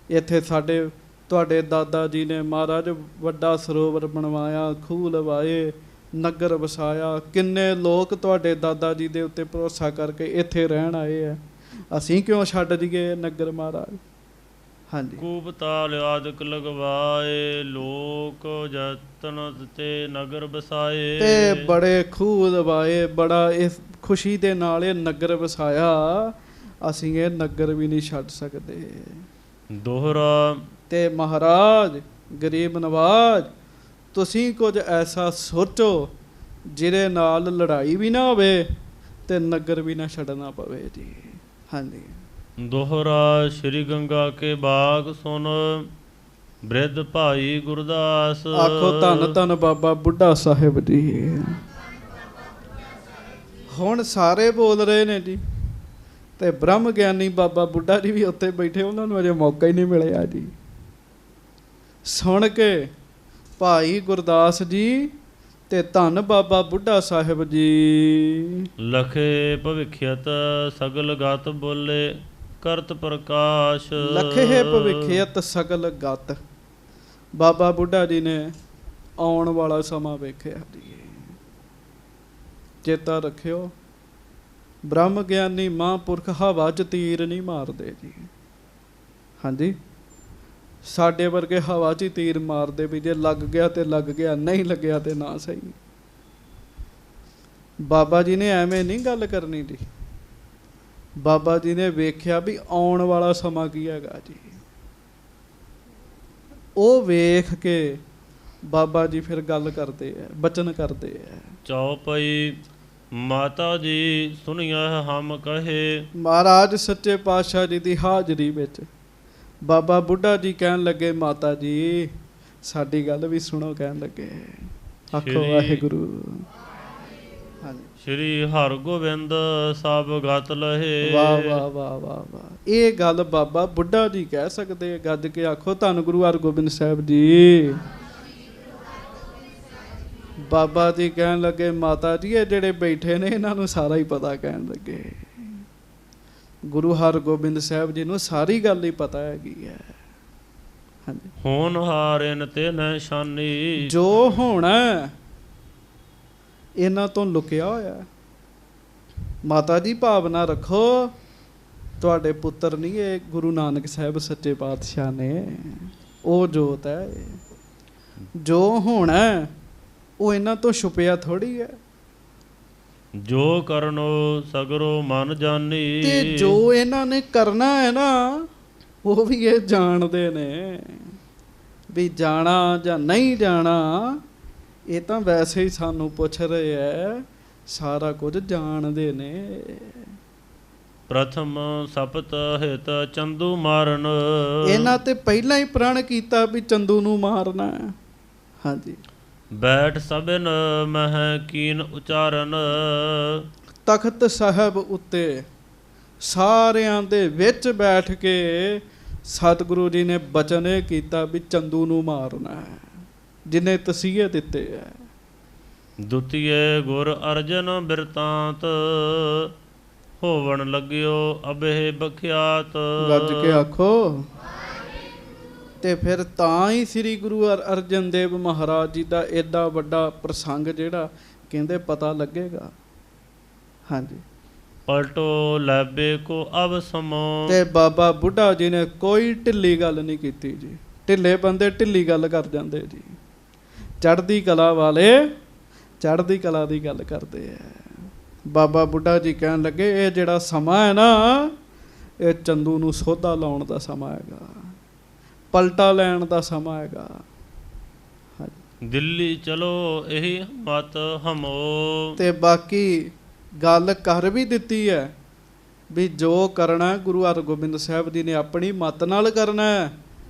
ਇੱਥੇ ਸਾਡੇ ਤੁਹਾਡੇ ਦਾਦਾ ਜੀ ਨੇ ਮਹਾਰਾਜ ਵੱਡਾ ਸਰੋਵਰ ਬਣਵਾਇਆ, ਖੂਹ ਲਵਾਏ, ਨਗਰ ਵਸਾਇਆ, ਕਿੰਨੇ ਲੋਕ ਤੁਹਾਡੇ ਦਾਦਾ ਜੀ ਦੇ ਉੱਤੇ ਭਰੋਸਾ ਕਰਕੇ ਇੱਥੇ ਰਹਿਣ ਆਏ ਆ, ਅਸੀਂ ਕਿਉਂ ਛੱਡ ਜੀਏ ਨਗਰ ਮਹਾਰਾਜ। ਹਾਂਜੀ। ਕੂਪ ਤਾਲ ਆਦਿਕ ਲਗਵਾਏ ਲੋਕ ਜਤਨ ਤੇ ਨਗਰ ਬਸਾਏ। ਤੇ ਬੜੇ ਖੂਹ ਲਵਾਏ, ਬੜਾ ਇਸ ਖੁਸ਼ੀ ਦੇ ਨਾਲ ਇਹ ਨਗਰ ਵਸਾਇਆ, ਅਸੀਂ ਇਹ ਨਗਰ ਵੀ ਨਹੀਂ ਛੱਡ ਸਕਦੇ। ਦੋਹਰਾ ਤੇ ਮਹਾਰਾਜ ਗਰੀਬ ਨਵਾਜ ਤੁਸੀਂ ਕੁਝ ਐਸਾ ਸੋਚੋ ਜਿਹਦੇ ਨਾਲ ਲੜਾਈ ਵੀ ਨਾ ਹੋਵੇ ਤੇ ਨਗਰ ਵੀ ਨਾ ਛੱਡਣਾ ਪਵੇ ਜੀ। ਹਾਂਜੀ। ਦੋਹਰਾ ਸ੍ਰੀ ਗੰਗਾ ਕੇ ਬਾਗ ਸੁਨ ਬ੍ਰਿਧ ਭਾਈ ਗੁਰਦਾਸ। ਆਖੋ ਧੰਨ ਧੰਨ ਬਾਬਾ ਬੁੱਢਾ ਸਾਹਿਬ ਜੀ। ਹੁਣ ਸਾਰੇ ਬੋਲ ਰਹੇ ਨੇ ਜੀ, ਤੇ ਬ੍ਰਹਮ ਗਿਆਨੀ ਬਾਬਾ ਬੁੱਢਾ ਜੀ ਵੀ ਉੱਥੇ ਬੈਠੇ, ਉਹਨਾਂ ਨੂੰ ਅਜੇ ਮੌਕਾ ਹੀ ਨਹੀਂ ਮਿਲਿਆ ਜੀ। ਸੁਣ ਕੇ ਭਾਈ ਗੁਰਦਾਸ ਜੀ ਤੇ ਧੰਨ ਬਾਬਾ ਬੁੱਢਾ ਸਾਹਿਬ ਜੀ ਲਖੇ ਭਵਿਖਿਅਤ ਸਗਲ ਗਤ ਬੋਲੇ ਕਰਤ ਪ੍ਰਕਾਸ਼। ਲਖੇ ਭਵਿਖਿਅਤ ਸਗਲ ਗਤ, ਬਾਬਾ ਬੁੱਢਾ ਜੀ ਨੇ ਆਉਣ ਵਾਲਾ ਸਮਾਂ ਵੇਖਿਆ ਜੀ। ਚੇਤਾ ਰੱਖਿਓ ਬ੍ਰਹਮ ਗਿਆਨੀ ਮਹਾਂਪੁਰਖ ਹਵਾ 'ਚ ਤੀਰ ਨਹੀਂ ਮਾਰਦੇ ਜੀ। ਹਾਂਜੀ। ਸਾਡੇ ਵਰਗੇ ਹਵਾ 'ਚ ਹੀ ਤੀਰ ਮਾਰਦੇ ਵੀ ਜੇ ਲੱਗ ਗਿਆ ਤੇ ਲੱਗ ਗਿਆ, ਨਹੀਂ ਲੱਗਿਆ ਤੇ ਨਾ ਸਹੀ। ਬਾਬਾ ਜੀ ਨੇ ਐਵੇਂ ਨਹੀਂ ਗੱਲ ਕਰਨੀ ਜੀ। ਬਾਬਾ ਜੀ ਨੇ ਵੇਖਿਆ ਵੀ ਆਉਣ ਵਾਲਾ ਸਮਾਂ ਕੀ ਹੈਗਾ ਜੀ, ਉਹ ਵੇਖ ਕੇ ਬਾਬਾ ਜੀ ਫਿਰ ਗੱਲ ਕਰਦੇ ਆ, ਬਚਨ ਕਰਦੇ ਆ। ਚੌਪਈ ਮਾਤਾ ਜੀ ਸੁਣਿਆ ਹਮ ਕਹੇ। ਮਹਾਰਾਜ ਸੱਚੇ ਪਾਤਸ਼ਾਹ ਜੀ ਦੀ ਹਾਜ਼ਰੀ ਵਿੱਚ ਬਾਬਾ ਬੁੱਢਾ ਜੀ ਕਹਿਣ ਲੱਗੇ ਮਾਤਾ ਜੀ ਸਾਡੀ ਗੱਲ ਵੀ ਸੁਣੋ। ਕਹਿਣ ਲੱਗੇ ਆਖੋ ਵਾਹਿਗੁਰੂ। ਹਾਂਜੀ। ਸ਼੍ਰੀ ਹਰਗੋਬਿੰਦ ਸਭ ਗਤ ਲਹੇ। ਵਾਹ ਵਾਹ ਵਾਹ ਵਾਹ ਵਾਹ। ਇਹ ਗੱਲ ਬਾਬਾ ਬੁੱਢਾ ਜੀ ਕਹਿ ਸਕਦੇ, ਗੱਜ ਕੇ ਆਖੋ ਧੰਨ ਗੁਰੂ ਹਰਗੋਬਿੰਦ ਸਾਹਿਬ ਜੀ। ਬਾਬਾ ਜੀ ਕਹਿਣ ਲੱਗੇ ਮਾਤਾ ਜੀ ਇਹ ਜਿਹੜੇ ਬੈਠੇ ਨੇ ਇਹਨਾਂ ਨੂੰ ਸਾਰਾ ਹੀ ਪਤਾ। ਕਹਿਣ ਲੱਗੇ ਗੁਰੂ ਹਰਗੋਬਿੰਦ ਸਾਹਿਬ ਜੀ ਨੂੰ ਸਾਰੀ ਗੱਲ ਹੀ ਪਤਾ ਹੈਗੀ ਹੈ। ਹਾਂਜੀ। ਹੋਣਹਾਰ ਤੇ ਨਿਸ਼ਾਨੀ, ਜੋ ਹੋਣਾ ਇਹਨਾਂ ਤੋਂ ਲੁਕਿਆ ਹੋਇਆ। ਮਾਤਾ ਜੀ ਭਾਵਨਾ ਰੱਖੋ, ਤੁਹਾਡੇ ਪੁੱਤਰ ਨਹੀਂ ਇਹ ਗੁਰੂ ਨਾਨਕ ਸਾਹਿਬ ਸੱਚੇ ਪਾਤਸ਼ਾਹ ਨੇ, ਉਹ ਜੋਤ ਹੈ। ਜੋ ਹੋਣਾ ਉਹ ਇਹਨਾਂ ਤੋਂ ਛੁਪਿਆ ਥੋੜ੍ਹੀ ਹੈ। ਜੋ ਕਰਨੋ ਸਗਰੋ ਮਨ ਜਾਣੀ। ਤੇ ਜੋ ਇਹਨਾਂ ਨੇ ਕਰਨਾ ਹੈ ਨਾ ਉਹ ਵੀ ਇਹ ਜਾਣਦੇ ਨੇ ਵੀ ਜਾਣਾ ਜਾਂ ਨਹੀਂ ਜਾਣਾ। ਇਹ ਤਾਂ ਵੈਸੇ ਹੀ ਸਾਨੂੰ ਪੁੱਛ ਰਹੇ ਐ, ਸਾਰਾ ਕੁਝ ਜਾਣਦੇ ਨੇ। ਪ੍ਰਥਮ ਸਪਤ ਹਿਤ ਚੰਦੂ ਮਾਰਨ। ਇਹਨਾਂ ਤੇ ਪਹਿਲਾਂ ਹੀ ਪ੍ਰਣ ਕੀਤਾ ਵੀ ਚੰਦੂ ਨੂੰ ਮਾਰਨਾ ਹੈ। ਹਾਂਜੀ। ਬੈਠ ਸਭਨ ਮਹਿ ਕੀਨ ਉਚਾਰਨ। ਤਖਤ ਸਾਹਿਬ ਉੱਤੇ ਸਾਰਿਆਂ ਦੇ ਵਿੱਚ ਬੈਠ ਕੇ ਸਤਿਗੁਰੂ ਜੀ ਨੇ ਬਚਨ ਇਹ ਕੀਤਾ ਵੀ ਚੰਦੂ ਨੂੰ ਮਾਰਨਾ ਹੈ, ਜਿਨੇ ਤਸੀਹੇ ਦਿੱਤੇ ਹੈ। ਦੁਤੀਏ ਗੁਰ ਅਰਜਨ ਬਿਰਤਾਂਤ ਹੋਵਣ ਲੱਗਿਓ ਅਬਹਿ ਬਖਿਆਤ। ਗੱਜ ਕੇ ਆਖੋ। ਤੇ ਫਿਰ ਤਾਂ ਹੀ ਸ੍ਰੀ ਗੁਰੂ ਅਰਜਨ ਦੇਵ ਮਹਾਰਾਜ ਜੀ ਦਾ ਐਡਾ ਵੱਡਾ ਪ੍ਰਸੰਗ ਜਿਹੜਾ ਕਹਿੰਦੇ ਪਤਾ ਲੱਗੇਗਾ। ਹਾਂਜੀ। ਪਲਟੋ ਲੈਬੇ ਕੋ ਅਬ ਸਮੋ। ਤੇ ਬਾਬਾ ਬੁੱਢਾ ਜੀ ਨੇ ਕੋਈ ਢਿੱਲੀ ਗੱਲ ਨਹੀਂ ਕੀਤੀ ਜੀ। ਢਿੱਲੇ ਬੰਦੇ ਢਿੱਲੀ ਗੱਲ ਕਰ ਜਾਂਦੇ ਜੀ। ਚੜ੍ਹਦੀ ਕਲਾ ਵਾਲੇ ਚੜ੍ਹਦੀ ਕਲਾ ਦੀ ਗੱਲ ਕਰਦੇ ਆ। ਬਾਬਾ ਬੁੱਢਾ ਜੀ ਕਹਿਣ ਲੱਗੇ ਇਹ ਜਿਹੜਾ ਸਮਾਂ ਹੈ ਨਾ, ਇਹ ਚੰਦੂ ਨੂੰ ਸੋਧਾ ਲਾਉਣ ਦਾ ਸਮਾਂ ਹੈਗਾ, ਪਲਟਾ ਲੈਣ ਦਾ ਸਮਾਂ ਹੈਗਾ। ਦਿੱਲੀ ਚਲੋ ਇਹੀ ਮਤ ਹਮੋ। ਤੇ ਬਾਕੀ ਗੱਲ ਕਰ ਵੀ ਦਿੱਤੀ ਹੈ ਵੀ ਜੋ ਕਰਨਾ ਗੁਰੂ ਹਰਗੋਬਿੰਦ ਸਾਹਿਬ ਜੀ ਨੇ ਆਪਣੀ ਮੱਤ ਨਾਲ ਕਰਨਾ ਹੈ।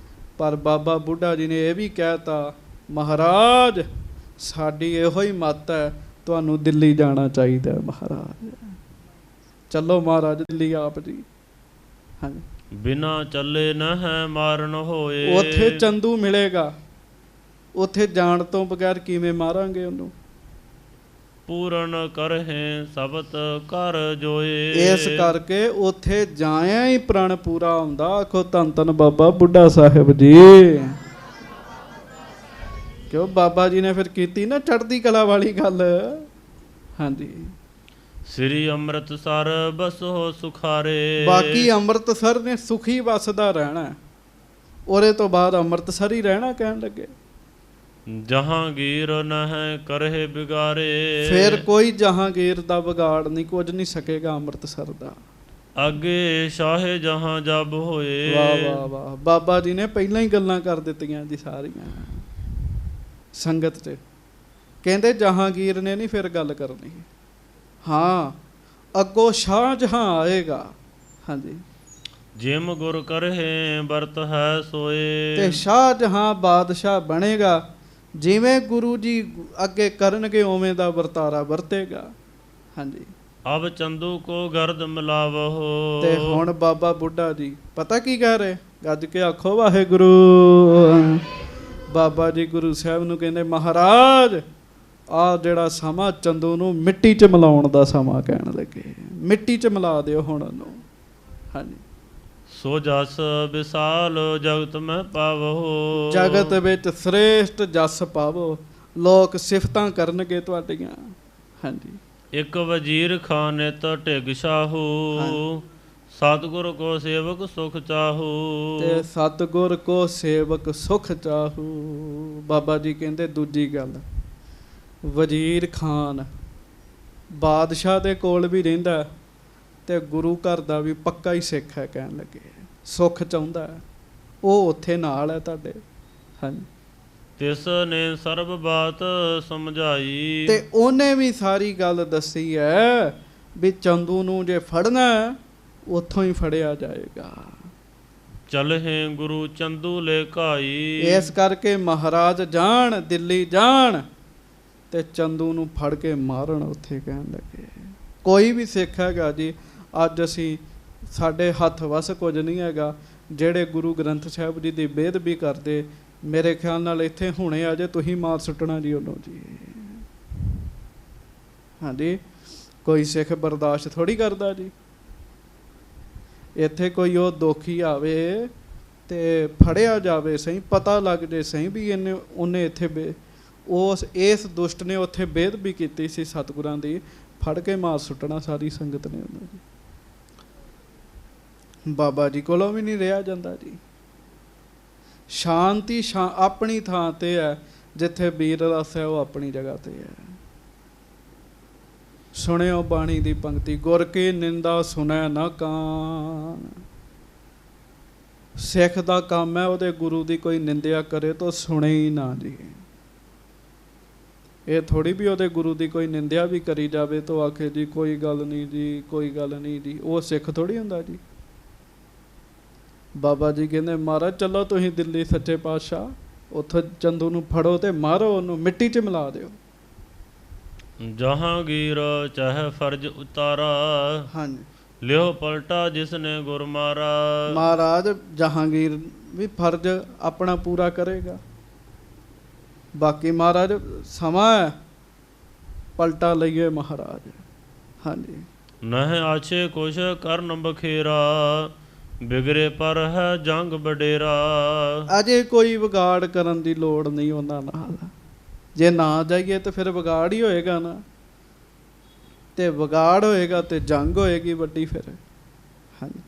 ਪਰ ਬਾਬਾ ਬੁੱਢਾ ਜੀ ਨੇ ਇਹ ਵੀ ਕਹਿਤਾ, ਮਹਾਰਾਜ ਸਾਡੀ ਇਹੋ ਹੀ ਮੱਤ ਹੈ, ਤੁਹਾਨੂੰ ਦਿੱਲੀ ਜਾਣਾ ਚਾਹੀਦਾ ਮਹਾਰਾਜ। ਚੱਲੋ ਮਹਾਰਾਜ ਦਿੱਲੀ ਆਪ ਜੀ। ਹਾਂਜੀ। ਬਿਨਾ ਚੱਲੇ ਨਾ ਹੈ ਮਾਰਨ ਹੋਏ। ਉੱਥੇ ਚੰਦੂ ਮਿਲੇਗਾ, ਉੱਥੇ ਜਾਣ ਤੋਂ ਬਗੈਰ ਕਿਵੇਂ ਮਾਰਾਂਗੇ ਉਹਨੂੰ। ਪੂਰਨ ਕਰਹਿ ਸਬਤ ਕਰ ਜੋਏ। ਇਸ ਕਰਕੇ ਉੱਥੇ ਜਾਇਆ ਹੀ ਪ੍ਰਣ ਪੂਰਾ ਹੁੰਦਾ। ਆਖੋ ਧੰਨ ਧੰਨ ਬਾਬਾ ਬੁੱਢਾ ਸਾਹਿਬ ਜੀ। ਕਿਉਂ ਬਾਬਾ ਜੀ ਨੇ ਫਿਰ ਕੀਤੀ ਨਾ ਚੜ੍ਹਦੀ ਕਲਾ ਵਾਲੀ ਗੱਲ। ਹਾਂਜੀ। ਸ੍ਰੀ ਅੰਮ੍ਰਿਤਸਰ ਬਸੋ ਸੁਖਾਰੇ। ਬਾਕੀ ਅੰਮ੍ਰਿਤਸਰ ਨੇ ਸੁਖੀ ਵਸਦਾ ਰਹਿਣਾ, ਉਹਦੇ ਤੋਂ ਬਾਅਦ ਅੰਮ੍ਰਿਤਸਰ ਹੀ ਰਹਿਣਾ ਕਹਿਣ ਲੱਗੇ। ਜਹਾਂਗੀਰ ਨਹਿ ਕਰਹਿ ਬਿਗਾਰੇ। ਫਿਰ ਕੋਈ ਜਹਾਂਗੀਰ ਦਾ ਵਿਗਾੜ ਨਹੀਂ, ਕੁਝ ਨਹੀਂ ਸਕੇਗਾ ਅੰਮ੍ਰਿਤਸਰ ਦਾ। ਅੱਗੇ ਸ਼ਾਹੇ ਜਹਾਂ ਜਬ ਹੋਏ। ਵਾਹ ਵਾਹ ਵਾਹ। ਬਾਬਾ ਜੀ ਨੇ ਪਹਿਲਾਂ ਹੀ ਗੱਲਾਂ ਕਰ ਦਿੱਤੀਆਂ ਜੀ ਸਾਰੀਆਂ ਸੰਗਤ 'ਚ। ਕਹਿੰਦੇ ਜਹਾਂਗੀਰ ਨੇ ਨਹੀਂ ਫਿਰ ਗੱਲ ਕਰਨੀ। ਹਾਂ, ਅੱਗੋਂ ਸ਼ਾਹ ਜਹਾਂ ਆਏਗਾ। ਹਾਂਜੀ। ਜਿਮ ਗੁਰ ਕਰਹਿ ਵਰਤ ਹੈ ਸੋਏ। ਤੇ ਸ਼ਾਹ ਜਹਾਂ ਬਾਦਸ਼ਾਹ ਬਣੇਗਾ, ਜਿਵੇਂ ਗੁਰੂ ਜੀ ਅੱਗੇ ਕਰਨਗੇ ਉਵੇਂ ਦਾ ਵਰਤਾਰਾ ਵਰਤੇਗਾ। ਹਾਂਜੀ। ਅਬ ਚੰਦੂ ਕੋ ਗਰਦ ਮਿਲਾਵਹੁ। ਤੇ ਹੁਣ ਬਾਬਾ ਬੁੱਢਾ ਜੀ ਪਤਾ ਕੀ ਕਹਿ ਰਹੇ, ਗੱਜ ਕੇ ਆਖੋ ਵਾਹਿਗੁਰੂ। ਬਾਬਾ ਜੀ ਗੁਰੂ ਸਾਹਿਬ ਨੂੰ ਕਹਿੰਦੇ ਮਹਾਰਾਜ ਆਹ ਜਿਹੜਾ ਸਮਾਂ ਚੰਦੂ ਨੂੰ ਮਿੱਟੀ 'ਚ ਮਿਲਾਉਣ ਦਾ ਸਮਾਂ ਕਹਿਣ ਲੱਗੇ। ਮਿੱਟੀ 'ਚ ਮਿਲਾ ਦਿਓ ਹੁਣ ਉਹਨੂੰ। ਹਾਂਜੀ। ਸੋ ਜਸ ਵਿਸਾਲ ਜਗਤ ਮੈਂ ਪਾਵੋ। ਜਗਤ ਵਿੱਚ ਸ੍ਰੇਸ਼ਟ ਜਸ ਪਾਵੋ, ਲੋਕ ਸਿਫਤਾਂ ਕਰਨਗੇ ਤੁਹਾਡੀਆਂ। ਹਾਂਜੀ। ਇੱਕ ਵਜ਼ੀਰ ਖਾਨ ਨਿਤ ਢਿਗ ਸ਼ਾਹੂ। ਸਤਿਗੁਰ ਕੋ ਸੇਵਕ ਸੁਖ ਚਾਹੂ। ਤੇ ਸਤਿਗੁਰ ਕੋ ਸੇਵਕ ਸੁਖ ਚਾਹੂ। ਬਾਬਾ ਜੀ ਕਹਿੰਦੇ ਦੂਜੀ ਗੱਲ, ਵਜ਼ੀਰ ਖਾਨ ਬਾਦਸ਼ਾਹ ਦੇ ਕੋਲ ਵੀ ਰਹਿੰਦਾ ਤੇ ਗੁਰੂ ਘਰ ਦਾ ਵੀ ਪੱਕਾ ਹੀ ਸਿੱਖ ਹੈ ਕਹਿਣ ਲੱਗੇ। ਸੁੱਖ ਚਾਹੁੰਦਾ ਹੈ, ਉਹ ਉੱਥੇ ਨਾਲ ਹੈ ਤੁਹਾਡੇ। ਹਾਂਜੀ। ਤਿਸ ਨੇ ਸਰਬ ਬਾਤ ਸਮਝਾਈ। ਤੇ ਉਹਨੇ ਵੀ ਸਾਰੀ ਗੱਲ ਦੱਸੀ ਹੈ ਵੀ ਚੰਦੂ ਨੂੰ ਜੇ ਫੜਨਾ ਉੱਥੋਂ ਹੀ ਫੜਿਆ ਜਾਏਗਾ। ਚਲਹਿ ਗੁਰੂ ਚੰਦੂ ਲੈ ਘਾਈ। ਇਸ ਕਰਕੇ ਮਹਾਰਾਜ ਜਾਣ, ਦਿੱਲੀ ਜਾਣ ਤੇ ਚੰਦੂ ਨੂੰ ਫੜ ਕੇ ਮਾਰਨ ਉੱਥੇ ਕਹਿਣ ਲੱਗੇ। ਕੋਈ ਵੀ ਸਿੱਖ ਹੈਗਾ ਜੀ, ਅੱਜ ਅਸੀਂ ਸਾਡੇ ਹੱਥ ਵਸ ਕੁਝ ਨਹੀਂ ਹੈਗਾ। ਜਿਹੜੇ ਗੁਰੂ ਗ੍ਰੰਥ ਸਾਹਿਬ ਜੀ ਦੀ ਬੇਅਦਬੀ ਕਰਦੇ, ਮੇਰੇ ਖਿਆਲ ਨਾਲ ਇੱਥੇ ਹੁਣੇ ਆ ਜੇ ਤੁਸੀਂ ਮਾਰ ਸੁੱਟਣਾ ਜੀ ਉਹਨੂੰ ਜੀ। ਹਾਂਜੀ। ਕੋਈ ਸਿੱਖ ਬਰਦਾਸ਼ਤ ਥੋੜ੍ਹੀ ਕਰਦਾ ਜੀ। ਇੱਥੇ ਕੋਈ ਉਹ ਦੋਖੀ ਆਵੇ ਤੇ ਫੜਿਆ ਜਾਵੇ ਸਹੀ, ਪਤਾ ਲੱਗ ਜੇ ਸਹੀ ਵੀ ਉਹਨੇ ਇੱਥੇ ਇਸ ਦੁਸ਼ਟ ਨੇ ਉੱਥੇ ਬੇਅਦਬੀ ਕੀਤੀ ਸੀ ਸਤਿਗੁਰਾਂ ਦੀ, ਫੜ ਕੇ ਮਾਰ ਸੁੱਟਣਾ ਸਾਰੀ ਸੰਗਤ ਨੇ ਉਹਨਾਂ ਦੀ। ਬਾਬਾ ਜੀ ਕੋਲੋਂ ਵੀ ਨਹੀਂ ਰਿਹਾ ਜਾਂਦਾ ਜੀ। ਸ਼ਾਂਤੀ ਆਪਣੀ ਥਾਂ ਤੇ ਹੈ, ਜਿੱਥੇ ਵੀਰ ਰਸ ਹੈ ਉਹ ਆਪਣੀ ਜਗ੍ਹਾ ਤੇ ਹੈ। ਸੁਣਿਓ ਬਾਣੀ ਦੀ ਪੰਕਤੀ, ਗੁਰ ਕੀ ਨਿੰਦਾ ਸੁਣੈ ਨਾ ਕਾਨ। ਸਿੱਖ ਦਾ ਕੰਮ ਹੈ ਉਹਦੇ ਗੁਰੂ ਦੀ ਕੋਈ ਨਿੰਦਿਆ ਕਰੇ ਤਾਂ ਸੁਣੇ ਹੀ ਨਾ ਜੀ। ਇਹ ਥੋੜੀ ਵੀ ਉਹਦੇ ਗੁਰੂ ਦੀ ਕੋਈ ਨਿੰਦਿਆ ਵੀ ਕਰੀ ਜਾਵੇ ਤਾਂ ਆਖੇ ਜੀ ਕੋਈ ਗੱਲ ਨਹੀਂ ਜੀ, ਕੋਈ ਗੱਲ ਨਹੀਂ ਜੀ। ਉਹ ਸਿੱਖ ਥੋੜੀ ਹੁੰਦਾ ਜੀ। ਬਾਬਾ ਜੀ ਕਹਿੰਦੇ ਮਹਾਰਾਜ ਚਲੋ ਤੁਸੀਂ ਦਿੱਲੀ ਸੱਚੇ ਪਾਤਸ਼ਾਹ, ਉੱਥੋਂ ਚੰਦੂ ਨੂੰ ਫੜੋ ਤੇ ਮਾਰੋ, ਉਹਨੂੰ ਮਿੱਟੀ 'ਚ ਮਿਲਾ ਦਿਓ। ਜਹਾਂਗੀਰ ਚਾਹੇ ਫਰਜ਼ ਉਤਾਰਾ, ਹਾਂਜੀ, ਲਿਓ ਪਲਟਾ ਜਿਸਨੇ ਗੁਰ ਮਾਰਾ। ਮਹਾਰਾਜ ਜਹਾਂਗੀਰ ਵੀ ਫਰਜ਼ ਆਪਣਾ ਪੂਰਾ ਕਰੇਗਾ, ਬਾਕੀ ਮਹਾਰਾਜ ਸਮਾਂ ਹੈ ਪਲਟਾ ਲਈਏ ਮਹਾਰਾਜ। ਹਾਂਜੀ, ਨਹਿ ਆਛੇ ਕੁਛ ਕਰਨ ਬਖੇਰਾ, ਬਿਗੜੇ ਪਰ ਹੈ ਜੰਗ ਬਡੇਰਾ। ਅਜੇ ਕੋਈ ਵਿਗਾੜ ਕਰਨ ਦੀ ਲੋੜ ਨਹੀਂ ਉਹਨਾਂ ਨਾਲ। ਜੇ ਨਾ ਜਾਈਏ ਤਾਂ ਫਿਰ ਵਿਗਾੜ ਹੀ ਹੋਏਗਾ ਨਾ, ਤੇ ਵਿਗਾੜ ਹੋਏਗਾ ਤੇ ਜੰਗ ਹੋਏਗੀ ਵੱਡੀ ਫਿਰ। ਹਾਂਜੀ,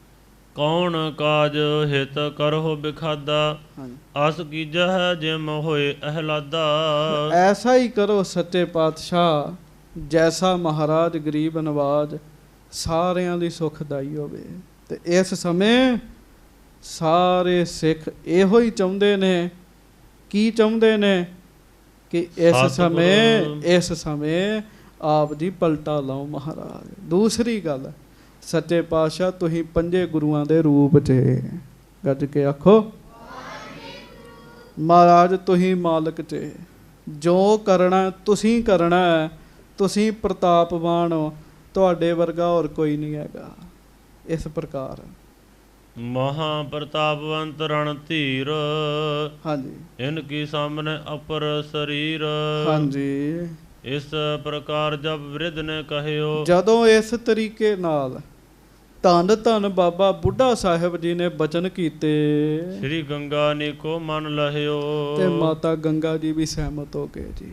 ਕੌਣ ਕਾਜ ਹਿਤ ਕਰਹੁ ਬਿਖਾਦਾ, ਹਾਂਜੀ, ਆਸ ਕੀਜਾ ਹੈ ਜਿਮ ਹੋਏ ਅਹਲਾਦਾ। ਐਸਾ ਹੀ ਕਰੋ ਸੱਚੇ ਪਾਤਸ਼ਾਹ ਜੈਸਾ ਮਹਾਰਾਜ ਗਰੀਬ ਨਵਾਜ ਸਾਰਿਆਂ ਲਈ ਸੁਖਦਾਈ ਹੋਵੇ। ਤੇ ਇਸ ਸਮੇਂ ਸਾਰੇ ਸਿੱਖ ਇਹੋ ਹੀ ਚਾਹੁੰਦੇ ਨੇ। ਕੀ ਚਾਹੁੰਦੇ ਨੇ? ਕਿ ਇਸ ਸਮੇਂ ਆਪ ਜੀ ਪਲਟਾ ਲਾਓ ਮਹਾਰਾਜ। ਦੂਸਰੀ ਗੱਲ, ਸੱਚੇ ਪਾਤਸ਼ਾਹ ਤੁਸੀਂ ਪੰਜੇ ਗੁਰੂਆਂ ਦੇ ਰੂਪ 'ਚ, ਗੱਜ ਕੇ ਆਖੋ ਮਹਾਰਾਜ ਤੁਸੀਂ ਮਾਲਕ 'ਚ, ਜੋ ਕਰਨਾ ਤੁਸੀਂ ਕਰਨਾ। ਤੁਸੀਂ ਪ੍ਰਤਾਪਵਾਨ ਹੋ, ਤੁਹਾਡੇ ਵਰਗਾ ਹੋਰ ਕੋਈ ਨਹੀਂ ਹੈਗਾ। ਇਸ ਪ੍ਰਕਾਰ ਮਹਾ ਪ੍ਰਤਾਪਵੰਤ ਰਣ ਧੀਰ, ਹਾਂਜੀ, ਇਨ ਕੀ ਸਾਹਮਣੇ ਅਪਰ ਸਰੀਰ। ਹਾਂਜੀ, ਇਸ ਪ੍ਰਕਾਰ ਜਬ ਵਿਰਧ ਨੇ ਕਹਿਓ, ਜਦੋਂ ਇਸ ਤਰੀਕੇ ਨਾਲ ਧੰਨ ਧੰਨ ਬਾਬਾ ਬੁੱਢਾ ਸਾਹਿਬ ਜੀ ਨੇ ਬਚਨ ਕੀਤੇ, ਸ੍ਰੀ ਗੰਗਾ ਨੇ ਕੋ ਮਨ ਲਹਿਓ। ਤੇ ਮਾਤਾ ਗੰਗਾ ਜੀ ਵੀ ਸਹਿਮਤ ਹੋ ਗਏ ਜੀ।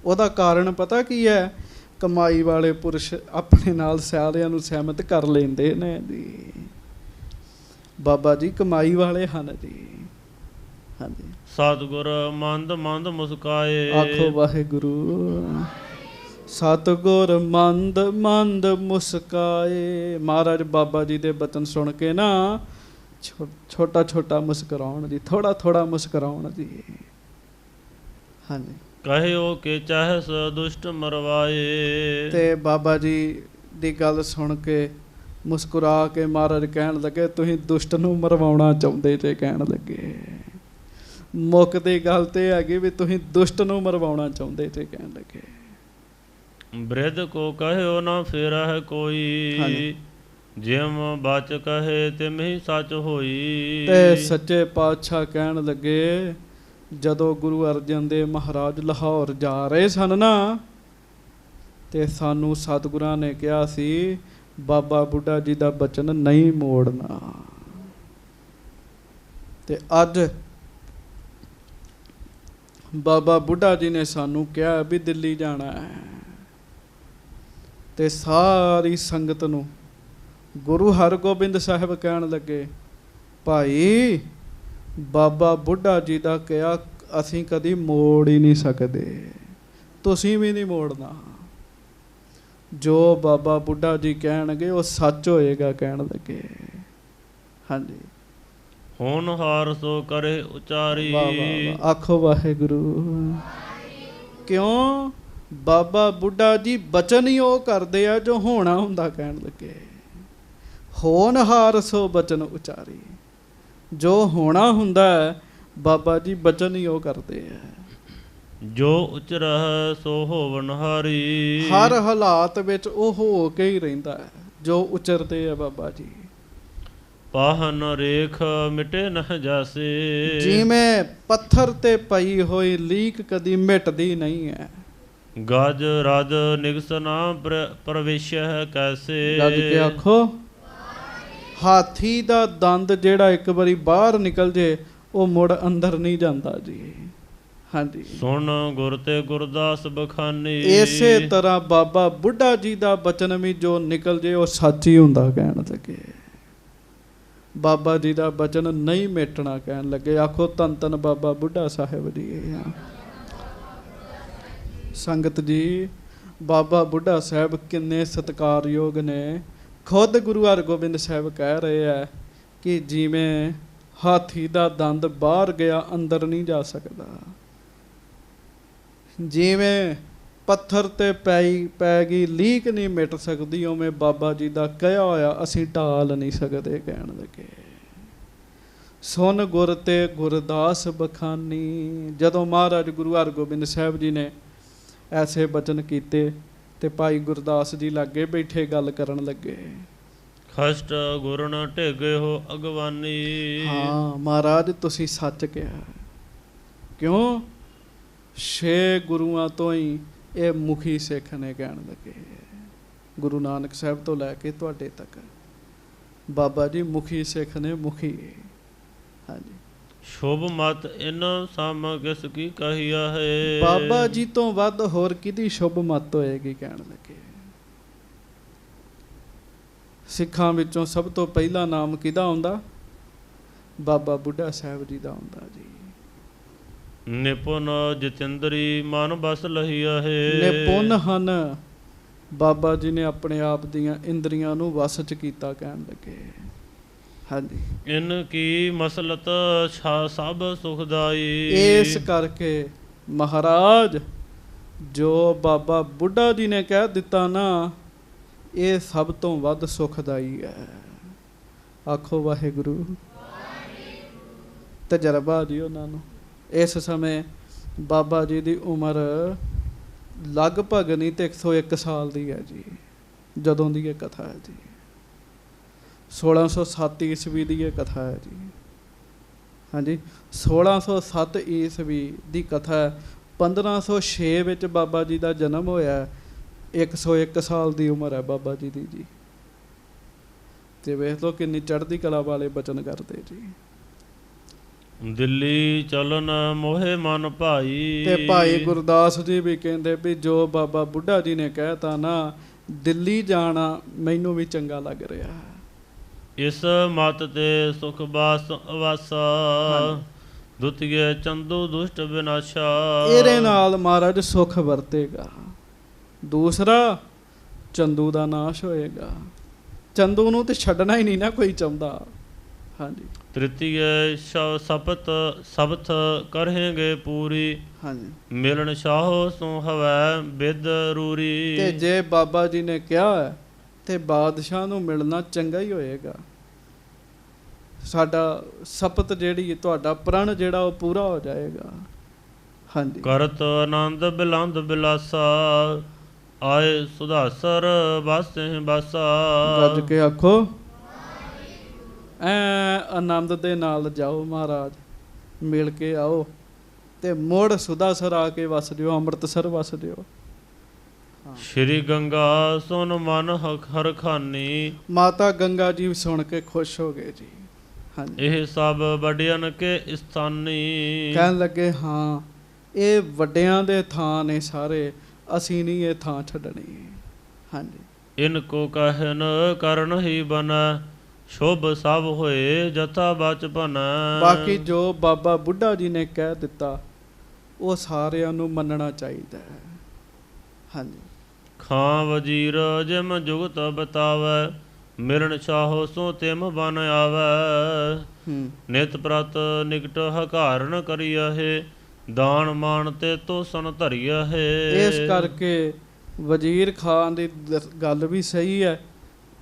ਉਹਦਾ ਕਾਰਨ ਪਤਾ ਕੀ ਹੈ? ਕਮਾਈ ਵਾਲੇ ਪੁਰਸ਼ ਆਪਣੇ ਨਾਲ ਸਾਰਿਆਂ ਨੂੰ ਸਹਿਮਤ ਕਰ ਲੈਂਦੇ ਨੇ ਜੀ। ਬਾਬਾ ਜੀ ਕਮਾਈ ਵਾਲੇ ਹਨ ਜੀ। ਹਾਂਜੀ, ਸਤਿਗੁਰ ਮੰਦ ਮੰਦ ਮੁਸਕਾਏ। ਆਖੋ ਵਾਹਿਗੁਰੂ। ਸਤਿਗੁਰ ਮੰਦ ਮੰਦ ਮੁਸਕਾਏ। ਮਹਾਰਾਜ ਬਾਬਾ ਜੀ ਦੇ ਬਚਨ ਸੁਣ ਕੇ ਨਾ ਛੋਟਾ ਛੋਟਾ ਮੁਸਕਰਾਉਣ ਜੀ, ਥੋੜਾ ਥੋੜਾ ਮੁਸਕਰਾਉਣ ਜੀ। ਹਾਂਜੀ, ਕਹਿਓ ਕਿ ਚਾਹਸ ਦੁਸ਼ਟ ਮਰਵਾਏ। ਤੇ ਬਾਬਾ ਜੀ ਦੀ ਗੱਲ ਸੁਣ ਕੇ ਮੁਸਕਰਾ ਕੇ ਮਹਾਰਾਜ ਕਹਿਣ ਲੱਗੇ ਤੁਸੀਂ ਦੁਸ਼ਟ ਨੂੰ ਮਰਵਾਉਣਾ ਚਾਹੁੰਦੇ ਜੇ। ਕਹਿਣ ਲੱਗੇ ਮੁੱਖ ਦੀ ਗੱਲ ਤੇ ਹੈਗੀ ਵੀ ਤੁਸੀਂ ਦੁਸ਼ਟ ਨੂੰ ਮਰਵਾਉਣਾ ਚਾਹੁੰਦੇ ਜੇ। ਕਹਿਣ ਲੱਗੇ ਬ੍ਰਿਧ ਕੋ ਕਹਿਓ ਨਾ ਫੇਰ ਹੈ ਕੋਈ, ਜਿਮ ਬਚ ਕਹੇ ਤਿਮ ਹੀ ਸੱਚ ਹੋਈ। ਤੇ ਸੱਚੇ ਪਾਤਸ਼ਾਹ ਕਹਿਣ ਲੱਗੇ ਜਦੋਂ ਗੁਰੂ ਅਰਜਨ ਦੇਵ ਮਹਾਰਾਜ ਲਾਹੌਰ ਜਾ ਰਹੇ ਸਨ ਨਾ, ਤੇ ਸਾਨੂੰ ਸਤਿਗੁਰਾਂ ਨੇ ਕਿਹਾ ਸੀ ਬਾਬਾ ਬੁੱਢਾ ਜੀ ਦਾ ਬਚਨ ਨਹੀਂ ਮੋੜਨਾ। ਤੇ ਅੱਜ ਬਾਬਾ ਬੁੱਢਾ ਜੀ ਨੇ ਸਾਨੂੰ ਕਿਹਾ ਵੀ ਦਿੱਲੀ ਜਾਣਾ ਹੈ। ਤੇ ਸਾਰੀ ਸੰਗਤ ਨੂੰ ਗੁਰੂ ਹਰਗੋਬਿੰਦ ਸਾਹਿਬ ਕਹਿਣ ਲੱਗੇ ਭਾਈ ਬਾਬਾ ਬੁੱਢਾ ਜੀ ਦਾ ਕਿਹਾ ਅਸੀਂ ਕਦੀ ਮੋੜ ਹੀ ਨਹੀਂ ਸਕਦੇ, ਤੁਸੀਂ ਵੀ ਨਹੀਂ ਮੋੜਨਾ। ਜੋ ਬਾਬਾ ਬੁੱਢਾ ਜੀ ਕਹਿਣਗੇ ਉਹ ਸੱਚ ਹੋਏਗਾ। ਕਹਿਣ ਲੱਗੇ ਹਾਂਜੀ, ਹੁਣ ਹਾਰ ਸੋ ਕਰੇ ਉਚਾਰੀ। ਵਾਹ ਵਾਹ ਵਾਹ, ਆਖੋ ਵਾਹਿਗੁਰੂ। ਕਿਉਂ? ਬਾਬਾ ਬੁੱਢਾ ਜੀ ਬਚਨ ਹੀ ਉਹ ਕਰਦੇ ਆ ਜੋ ਹੋਣਾ ਹੁੰਦਾ। ਕਹਿਣ ਲੱਗੇ ਹੋਣਹਾਰ ਸੋ ਬਚਨ ਉਚਾਰੀ। ਜੋ ਹੋਣਾ ਹੁੰਦਾ ਹੈ ਬਾਬਾ ਜੀ ਬਚਨ ਹੀ ਉਹ ਕਰਦੇ ਆ। ਜੋ ਉਚਰਹਿ ਸੋ ਹੋਵਨ ਹਾਰੀ। ਹਰ ਹਾਲਾਤ ਵਿੱਚ ਉਹ ਹੋ ਕੇ ਹੀ ਰਹਿੰਦਾ ਹੈ ਜੋ ਉਚਰਦੇ ਆ ਬਾਬਾ ਜੀ। ਪਾਹਨ ਰੇਖ ਮਿਟੇ ਨ ਜਾਸੇ। ਜਿਵੇਂ ਪੱਥਰ ਤੇ ਪਈ ਹੋਈ ਲੀਕ ਕਦੀ ਮਿਟਦੀ ਨਹੀਂ ਹੈ। ਗਜ ਰਜ ਨਿਗਸਨਾ ਪ੍ਰਵੇਸ਼ ਹੈ ਕੈਸੇ। ਗੱਜ ਕੇ ਆਖੋ ਹਾਥੀ ਦਾ ਦੰਦ ਜਿਹੜਾ ਇੱਕ ਵਾਰੀ ਬਾਹਰ ਨਿਕਲ ਜੇ ਉਹ ਮੁੜ ਅੰਦਰ ਨਹੀਂ ਜਾਂਦਾ ਜੀ। ਹਾਂਜੀ, ਸੁਣ ਗੁਰ ਤੇ ਗੁਰਦਾਸ ਬਖਾਨੀ। ਇਸੇ ਤਰ੍ਹਾਂ ਬਾਬਾ ਬੁੱਢਾ ਜੀ ਦਾ ਬਚਨ ਵੀ ਜੋ ਨਿਕਲ ਜੇ ਉਹ ਸੱਚ ਹੀ ਹੁੰਦਾ। ਕਹਿਣ ਲੱਗੇ ਬਾਬਾ ਜੀ ਦਾ ਬਚਨ ਨਹੀਂ ਮਿਟਣਾ। ਕਹਿਣ ਲੱਗੇ ਆਖੋ ਧੰਨ ਧੰਨ ਬਾਬਾ ਬੁੱਢਾ ਸਾਹਿਬ ਜੀ। ਸੰਗਤ ਜੀ ਬਾਬਾ ਬੁੱਢਾ ਸਾਹਿਬ ਕਿੰਨੇ ਸਤਿਕਾਰਯੋਗ ਨੇ। ਖੁਦ ਗੁਰੂ ਹਰਗੋਬਿੰਦ ਸਾਹਿਬ ਕਹਿ ਰਹੇ ਆ ਕਿ ਜਿਵੇਂ ਹਾਥੀ ਦਾ ਦੰਦ ਬਾਹਰ ਗਿਆ ਅੰਦਰ ਨਹੀਂ ਜਾ ਸਕਦਾ, ਜਿਵੇਂ ਪੱਥਰ ਤੇ ਪੈ ਗਈ ਲੀਕ ਨਹੀਂ ਮਿਟ ਸਕਦੀ, ਉਵੇਂ ਬਾਬਾ ਜੀ ਦਾ ਕਹਿਆ ਹੋਇਆ ਅਸੀਂ ਢਾਲ ਨਹੀਂ ਸਕਦੇ। ਕਹਿਣ ਲੱਗੇ ਸੁਨ ਗੁਰ ਤੇ ਗੁਰਦਾਸ ਬਖਾਨੀ। ਜਦੋਂ ਮਹਾਰਾਜ ਗੁਰੂ ਹਰਗੋਬਿੰਦ ਸਾਹਿਬ ਜੀ ਨੇ ਐਸੇ ਬਚਨ ਕੀਤੇ ਤੇ ਭਾਈ ਗੁਰਦਾਸ ਜੀ ਲਾਗੇ ਬੈਠੇ ਗੱਲ ਕਰਨ ਲੱਗੇ। ਖਸ਼ਟ ਗੁਰ ਨ ਢੇਗੇ ਹੋ ਅਗਵਾਨੀ। ਹਾਂ ਮਹਾਰਾਜ ਤੁਸੀਂ ਸੱਚ ਕਿਹਾ। ਕਿਉਂ? 6 ਗੁਰੂਆਂ ਤੋਂ ਹੀ ਇਹ ਮੁਖੀ ਸਿੱਖ ਨੇ। ਕਹਿਣ ਲੱਗੇ ਗੁਰੂ ਨਾਨਕ ਸਾਹਿਬ ਤੋਂ ਲੈ ਕੇ ਤੁਹਾਡੇ ਤੱਕ ਬਾਬਾ ਜੀ ਮੁਖੀ ਸਿੱਖ ਨੇ, ਮੁਖੀ। ਹਾਂਜੀ। ਸ਼ੁਭ ਮਤ ਇਨ ਸਮ ਕਿਸ ਕੀ ਕਹੀਆ ਹੈ। ਬਾਬਾ ਜੀ ਤੋਂ ਵੱਧ ਹੋਰ ਕਿਹਦੀ ਸ਼ੁਭ ਮਤ ਹੋਏਗੀ। ਕਹਿਣ ਲੱਗੇ ਸਿੱਖਾਂ ਵਿੱਚੋਂ ਸਭ ਤੋਂ ਪਹਿਲਾ ਨਾਮ ਕਿਹਦਾ ਆਉਂਦਾ? ਬਾਬਾ ਬੁੱਢਾ ਸਾਹਿਬ ਜੀ ਦਾ ਆਉਂਦਾ ਜੀ। ਨਿਪੁਨ ਜਤਿੰਦਰੀ ਮਨ ਬਸ ਲਹੀਆ ਹੈ। ਨਿਪੁੰਨ ਹਨ। ਬਾਬਾ ਜੀ ਨੇ ਆਪਣੇ ਆਪ ਦੀਆਂ ਇੰਦਰੀਆਂ ਨੂੰ ਵਸ ਚ ਕੀਤਾ। ਕਹਿਣ ਲੱਗੇ ਹਾਂਜੀ। ਇਨ ਕੀ ਮਸਲਤ ਸਭ ਸੁਖਦਾਈ। ਇਸ ਕਰਕੇ ਮਹਾਰਾਜ ਜੋ ਬਾਬਾ ਬੁੱਢਾ ਜੀ ਨੇ ਕਹਿ ਦਿੱਤਾ ਨਾ, ਇਹ ਸਭ ਤੋਂ ਵੱਧ ਸੁਖਦਾਈ ਹੈ। ਆਖੋ ਵਾਹਿਗੁਰੂ। ਤਜਰਬਾ ਜੀ ਉਹਨਾਂ ਨੂੰ। ਇਸ ਸਮੇਂ ਬਾਬਾ ਜੀ ਦੀ ਉਮਰ ਲਗਭਗ ਨਹੀਂ ਤੇ 101 ਸਾਲ ਦੀ ਹੈ ਜੀ, ਜਦੋਂ ਦੀ ਇਹ ਕਥਾ ਹੈ ਜੀ। 1607 ਈਸਵੀ ਦੀ ਇਹ ਕਥਾ ਹੈ ਜੀ। ਹਾਂਜੀ 1607 ਈਸਵੀ ਦੀ ਕਥਾ ਹੈ। 1506 ਵਿੱਚ ਬਾਬਾ ਜੀ ਦਾ ਜਨਮ ਹੋਇਆ। 101 ਸਾਲ ਦੀ ਉਮਰ ਹੈ ਬਾਬਾ ਜੀ ਦੀ ਜੀ। ਤੇ ਵੇਖ ਲਓ ਕਿੰਨੀ ਚੜ੍ਹਦੀ ਕਲਾ ਵਾਲੇ ਬਚਨ ਕਰਦੇ ਜੀ। ਦਿੱਲੀ ਚਲਨ ਮੋਹੇ ਮਨ ਭਾਈ। ਤੇ ਭਾਈ ਗੁਰਦਾਸ ਜੀ ਵੀ ਕਹਿੰਦੇ ਵੀ ਜੋ ਬਾਬਾ ਬੁੱਢਾ ਜੀ ਨੇ ਕਹਿਤਾ ਨਾ, ਦਿੱਲੀ ਜਾਣਾ ਮੈਨੂੰ ਵੀ ਚੰਗਾ ਲੱਗ ਰਿਹਾ। ਇਸ ਮਤ ਤੇ ਸੁਖ ਬਾਸ ਅਵਾਸਾ। ਦੁਤੀਏ ਚੰਦੂ ਦੁਸ਼ਟ ਵਿਨਾਸ਼ਾ। ਇਹਦੇ ਨਾਲ ਮਹਾਰਾਜ ਸੁਖ ਵਰਤੇਗਾ। ਦੂਸਰਾ ਚੰਦੂ ਦਾ ਨਾਸ਼ ਹੋਏਗਾ। ਚੰਦੂ ਨੂੰ ਤੇ ਛੱਡਣਾ ਹੀ ਨਹੀਂ ਨਾ ਕੋਈ ਚਾਹੁੰਦਾ। ਹਾਂਜੀ। ਤ੍ਰਿਤੀਏ ਸਬਥ ਕਰਹੇਗੇ ਪੂਰੀ। ਹਾਂਜੀ। ਮਿਲਣ ਸ਼ਾਹੋ ਸੋ ਹਵੈ ਬਿਦ ਰੂਰੀ। ਤੇ ਜੇ ਬਾਬਾ ਜੀ ਨੇ ਕਿਹਾ ਹੈ ਤੇ ਬਾਦਸ਼ਾਹ ਨੂੰ ਮਿਲਣਾ ਚੰਗਾ ਹੀ ਹੋਏਗਾ। ਸਾਡਾ ਸਪਤ ਜਿਹੜੀ ਤੁਹਾਡਾ ਪ੍ਰਣ ਜਿਹੜਾ ਉਹ ਪੂਰਾ ਹੋ ਜਾਏਗਾ। ਹਾਂਜੀ। ਕਰਤ ਆਨੰਦ ਬਿਲੰਦ ਬਿਲਾਸਾ। ਆਏ ਸੁਧਾਸਰ ਬਾਸੇ ਬਾਸਾ। ਗੱਜ ਕੇ ਆਖੋ ਐ ਆਨੰਦ ਦੇ ਨਾਲ ਜਾਓ ਮਹਾਰਾਜ, ਮਿਲ ਕੇ ਆਓ ਤੇ ਮੁੜ ਸੁਧਾਸਰ ਆ ਕੇ ਵਸ ਦਿਓ, ਅੰਮ੍ਰਿਤਸਰ ਵਸ ਦਿਓ। ਸ਼੍ਰੀ ਗੰਗਾ ਸੁਨ ਮਨ ਹਰ ਖਾਨੀ। ਮਾਤਾ ਗੰਗਾ ਜੀ ਸੁਣ ਕੇ ਖੁਸ਼ ਹੋ ਗਏ ਜੀ। ਹਾਂਜੀ। ਇਹ ਸਭ ਵੱਡਿਆਂ ਕੇ ਸਥਾਨੀ। ਕਹਿਣ ਲੱਗੇ ਹਾਂ ਇਹ ਵੱਡਿਆਂ ਦੇ ਥਾਂ ਨੇ ਸਾਰੇ, ਅਸੀਂ ਨਹੀਂ ਇਹ ਥਾਂ ਛੱਡਣੀ। ਹਾਂਜੀ। ਇਨ ਕੋ ਕਹਿਨ ਕਰਨ ਹੀ ਬਨੈ। ਸ਼ੁਭ ਸਭ ਹੋਏ ਜਥਾ ਬਚਪਨ। ਬਾਕੀ ਜੋ ਬਾਬਾ ਬੁੱਢਾ ਜੀ ਨੇ ਕਹਿ ਦਿੱਤਾ ਉਹ ਸਾਰਿਆਂ ਨੂੰ ਮੰਨਣਾ ਚਾਹੀਦਾ ਹੈ। ਹਾਂਜੀ। ਖਾਂ ਵਜ਼ੀਰ ਜਿਮ ਜੁਗਤ ਬਤਾਵੈ। ਮਿਲਣ ਚਾਹੋ ਸੋ ਤਿਮ ਬਨ ਆਵੈ। ਨਿਤ ਪ੍ਰਤ ਨਿਕਟ ਹਕਾਰਨ ਕਰੀਆ ਹੈ। ਦਾਨ ਮਾਨ ਤੇ ਤੋਸਨ ਧਰਿਆ ਹੈ। ਇਸ ਕਰਕੇ ਵਜ਼ੀਰ ਖਾਨ ਦੀ ਗੱਲ ਵੀ ਸਹੀ ਹੈ।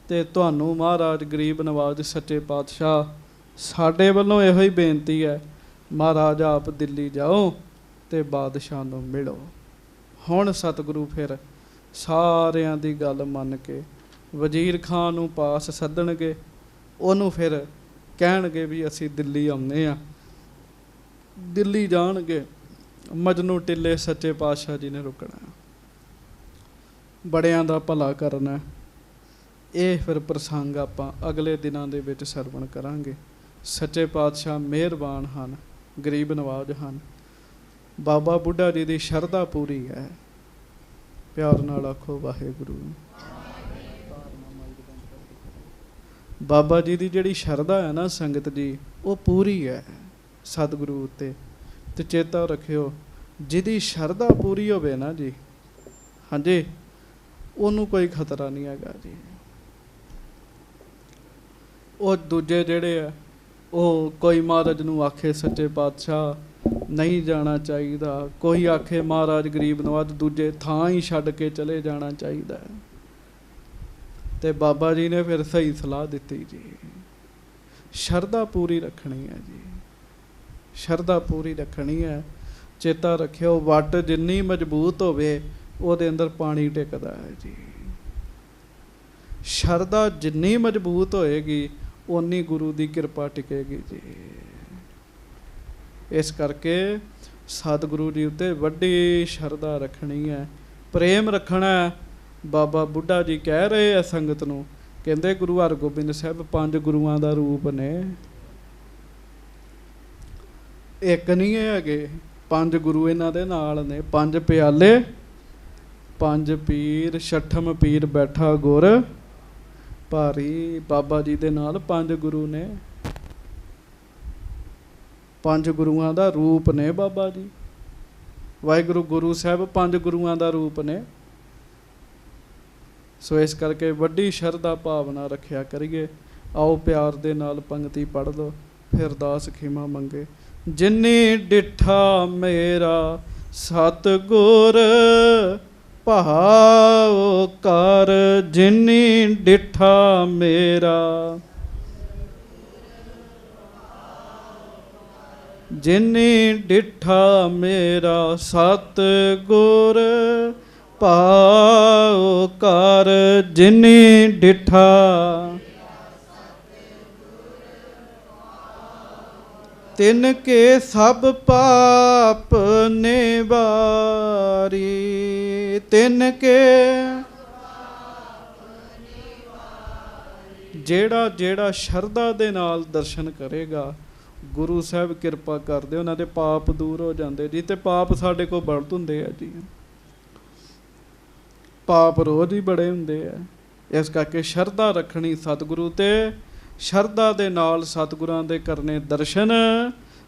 ਤੇ ਤੁਹਾਨੂੰ ਮਹਾਰਾਜ ਗਰੀਬ ਨਵਾਜ਼ ਸੱਚੇ ਪਾਤਸ਼ਾਹ ਸਾਡੇ ਵੱਲੋਂ ਇਹੋ ਹੀ ਬੇਨਤੀ ਹੈ, ਮਹਾਰਾਜ ਆਪ ਦਿੱਲੀ ਜਾਓ ਤੇ ਬਾਦਸ਼ਾਹ ਨੂੰ ਮਿਲੋ। ਹੁਣ ਸਤਿਗੁਰੂ ਫਿਰ ਸਾਰਿਆਂ ਦੀ ਗੱਲ ਮੰਨ ਕੇ ਵਜ਼ੀਰ ਖਾਨ ਨੂੰ ਪਾਸ ਸੱਦਣਗੇ। ਉਹਨੂੰ ਫਿਰ ਕਹਿਣਗੇ ਵੀ ਅਸੀਂ ਦਿੱਲੀ ਆਉਂਦੇ ਹਾਂ। ਦਿੱਲੀ ਜਾਣਗੇ। ਮਜਨੂ ਟਿੱਲੇ ਸੱਚੇ ਪਾਤਸ਼ਾਹ ਜੀ ਨੇ ਰੁਕਣਾ, ਬੜਿਆਂ ਦਾ ਭਲਾ ਕਰਨਾ। ਇਹ ਫਿਰ ਪ੍ਰਸੰਗ ਆਪਾਂ ਅਗਲੇ ਦਿਨਾਂ ਦੇ ਵਿੱਚ ਸਰਵਣ ਕਰਾਂਗੇ। ਸੱਚੇ ਪਾਤਸ਼ਾਹ ਮਿਹਰਬਾਨ ਹਨ, ਗਰੀਬ ਨਵਾਜ਼ ਹਨ। ਬਾਬਾ ਬੁੱਢਾ ਜੀ ਦੀ ਸ਼ਰਧਾ ਪੂਰੀ ਹੈ। ਪਿਆਰ ਨਾਲ ਆਖੋ ਵਾਹਿਗੁਰੂ। ਬਾਬਾ ਜੀ ਦੀ ਜਿਹੜੀ ਸ਼ਰਧਾ ਹੈ ਨਾ ਸੰਗਤ ਜੀ, ਉਹ ਪੂਰੀ ਹੈ ਸਤਿਗੁਰੂ ਉੱਤੇ। ਤੇ ਚੇਤਾ ਰੱਖਿਓ ਜਿਹਦੀ ਸ਼ਰਧਾ ਪੂਰੀ ਹੋਵੇ ਨਾ ਜੀ, ਹਾਂਜੀ, ਉਹਨੂੰ ਕੋਈ ਖਤਰਾ ਨਹੀਂ ਹੈਗਾ ਜੀ। ਉਹ ਦੂਜੇ ਜਿਹੜੇ ਆ ਉਹ ਕੋਈ ਮਹਾਰਾਜ ਨੂੰ ਆਖੇ ਸੱਚੇ ਪਾਤਸ਼ਾਹ ਨਹੀਂ ਜਾਣਾ ਚਾਹੀਦਾ, ਕੋਈ ਆਖੇ ਮਹਾਰਾਜ ਗਰੀਬ ਨਵਾਜ ਦੂਜੇ ਥਾਂ ਹੀ ਛੱਡ ਕੇ ਚਲੇ ਜਾਣਾ ਚਾਹੀਦਾ ਹੈ। ਤੇ ਬਾਬਾ ਜੀ ਨੇ ਫਿਰ ਸਹੀ ਸਲਾਹ ਦਿੱਤੀ ਜੀ, ਸ਼ਰਧਾ ਪੂਰੀ ਰੱਖਣੀ ਹੈ ਜੀ, ਸ਼ਰਧਾ ਪੂਰੀ ਰੱਖਣੀ ਹੈ। ਚੇਤਾ ਰੱਖਿਓ, ਵੱਟ ਜਿੰਨੀ ਮਜ਼ਬੂਤ ਹੋਵੇ ਉਹਦੇ ਅੰਦਰ ਪਾਣੀ ਟਿਕਦਾ ਹੈ ਜੀ। ਸ਼ਰਧਾ ਜਿੰਨੀ ਮਜ਼ਬੂਤ ਹੋਏਗੀ ਓਨੀ ਗੁਰੂ ਦੀ ਕਿਰਪਾ ਟਿਕੇਗੀ ਜੀ। ਇਸ ਕਰਕੇ ਸਤਿਗੁਰੂ ਜੀ ਉੱਤੇ ਵੱਡੀ ਸ਼ਰਧਾ ਰੱਖਣੀ ਹੈ, ਪ੍ਰੇਮ ਰੱਖਣਾ ਹੈ। ਬਾਬਾ ਬੁੱਢਾ ਜੀ ਕਹਿ ਰਹੇ ਆ ਸੰਗਤ ਨੂੰ, ਕਹਿੰਦੇ ਗੁਰੂ ਹਰਗੋਬਿੰਦ ਸਾਹਿਬ 5 ਗੁਰੂਆਂ ਦਾ ਰੂਪ ਨੇ, ਇੱਕ ਨਹੀਂ ਹੈਗੇ, 5 ਗੁਰੂ ਇਹਨਾਂ ਦੇ ਨਾਲ ਨੇ। 5 ਪਿਆਲੇ 5 ਪੀਰ, 6ਠਮ ਪੀਰ ਬੈਠਾ ਗੁਰ ਭਾਰੀ। ਬਾਬਾ ਜੀ ਦੇ ਨਾਲ 5 ਗੁਰੂ ਨੇ, 5 ਗੁਰੂਆਂ ਦਾ ਰੂਪ ਨੇ ਬਾਬਾ ਜੀ। ਵਾਹਿਗੁਰੂ ਗੁਰੂ ਸਾਹਿਬ 5 ਗੁਰੂਆਂ ਦਾ ਰੂਪ ਨੇ। ਸੋ ਇਸ ਕਰਕੇ ਵੱਡੀ ਸ਼ਰਧਾ ਭਾਵਨਾ ਰੱਖਿਆ ਕਰੀਏ। ਆਓ ਪਿਆਰ ਦੇ ਨਾਲ ਪੰਗਤੀ ਪੜ੍ਹ ਲਓ, ਫਿਰ ਅਰਦਾਸ ਖਿਮਾ ਮੰਗੇ। ਜਿਨੀ ਡਿਠਾ ਮੇਰਾ ਸਤਿਗੁਰ ਭਾਉ ਕਰ, ਜਿਨੀ ਡਿਠਾ ਮੇਰਾ, ਜਿਨੀ ਡਿਠਾ ਮੇਰਾ ਸਤਿਗੁਰ ਭਾਉ ਕਰ, ਜਿਨੀ ਡਿਠਾ ਤਿਨ ਕੇ ਸਭ ਪਾਪ ਨਿਵਾਰੀ, ਤਿਨ ਕੇ ਜਿਹੜਾ ਜਿਹੜਾ ਸ਼ਰਧਾ ਦੇ ਨਾਲ ਦਰਸ਼ਨ ਕਰੇਗਾ, ਗੁਰੂ ਸਾਹਿਬ ਕਿਰਪਾ ਕਰਦੇ, ਉਹਨਾਂ ਦੇ ਪਾਪ ਦੂਰ ਹੋ ਜਾਂਦੇ ਜੀ। ਤੇ ਪਾਪ ਸਾਡੇ ਕੋਲ ਬਹੁਤ ਹੁੰਦੇ ਆ ਜੀ, ਪਾਪ ਰੋਜ਼ ਹੀ ਬੜੇ ਹੁੰਦੇ ਆ। ਇਸ ਕਰਕੇ ਸ਼ਰਧਾ ਰੱਖਣੀ ਸਤਿਗੁਰੂ ਤੇ, ਸ਼ਰਧਾ ਦੇ ਨਾਲ ਸਤਿਗੁਰਾਂ ਦੇ ਕਰਨੇ ਦਰਸ਼ਨ,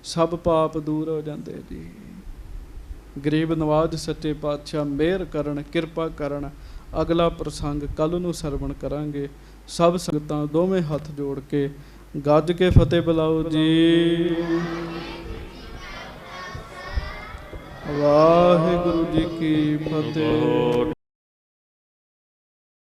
ਸਭ ਪਾਪ ਦੂਰ ਹੋ ਜਾਂਦੇ ਜੀ। ਗਰੀਬ ਨਵਾਜ ਸੱਚੇ ਪਾਤਸ਼ਾਹ ਮਿਹਰ ਕਰਨ, ਕਿਰਪਾ ਕਰਨ। ਅਗਲਾ ਪ੍ਰਸੰਗ ਕੱਲ੍ਹ ਨੂੰ ਸਰਵਣ ਕਰਾਂਗੇ। ਸਭ ਸੰਗਤਾਂ ਦੋਵੇਂ ਹੱਥ ਜੋੜ ਕੇ ਗੱਜ ਕੇ ਫਤਿਹ ਬੁਲਾਓ ਜੀ। ਵਾਹਿਗੁਰੂ ਜੀ ਕੀ ਫਤਿਹ।